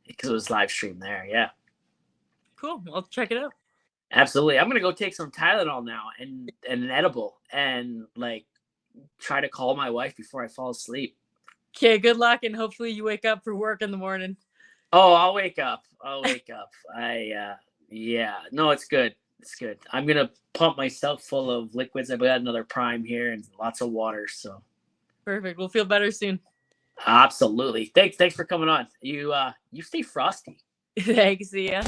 because it was live streamed there, yeah. Cool. I'll check it out. Absolutely. I'm gonna go take some Tylenol now and an edible and like try to call my wife before I fall asleep. Okay, good luck, and hopefully you wake up for work in the morning. Oh, I'll wake up. Yeah, no, it's good. It's good. I'm gonna pump myself full of liquids. I've got another prime here and lots of water. So Perfect. We'll feel better soon. absolutely. Thanks for coming on. You stay frosty. Thanks. See ya.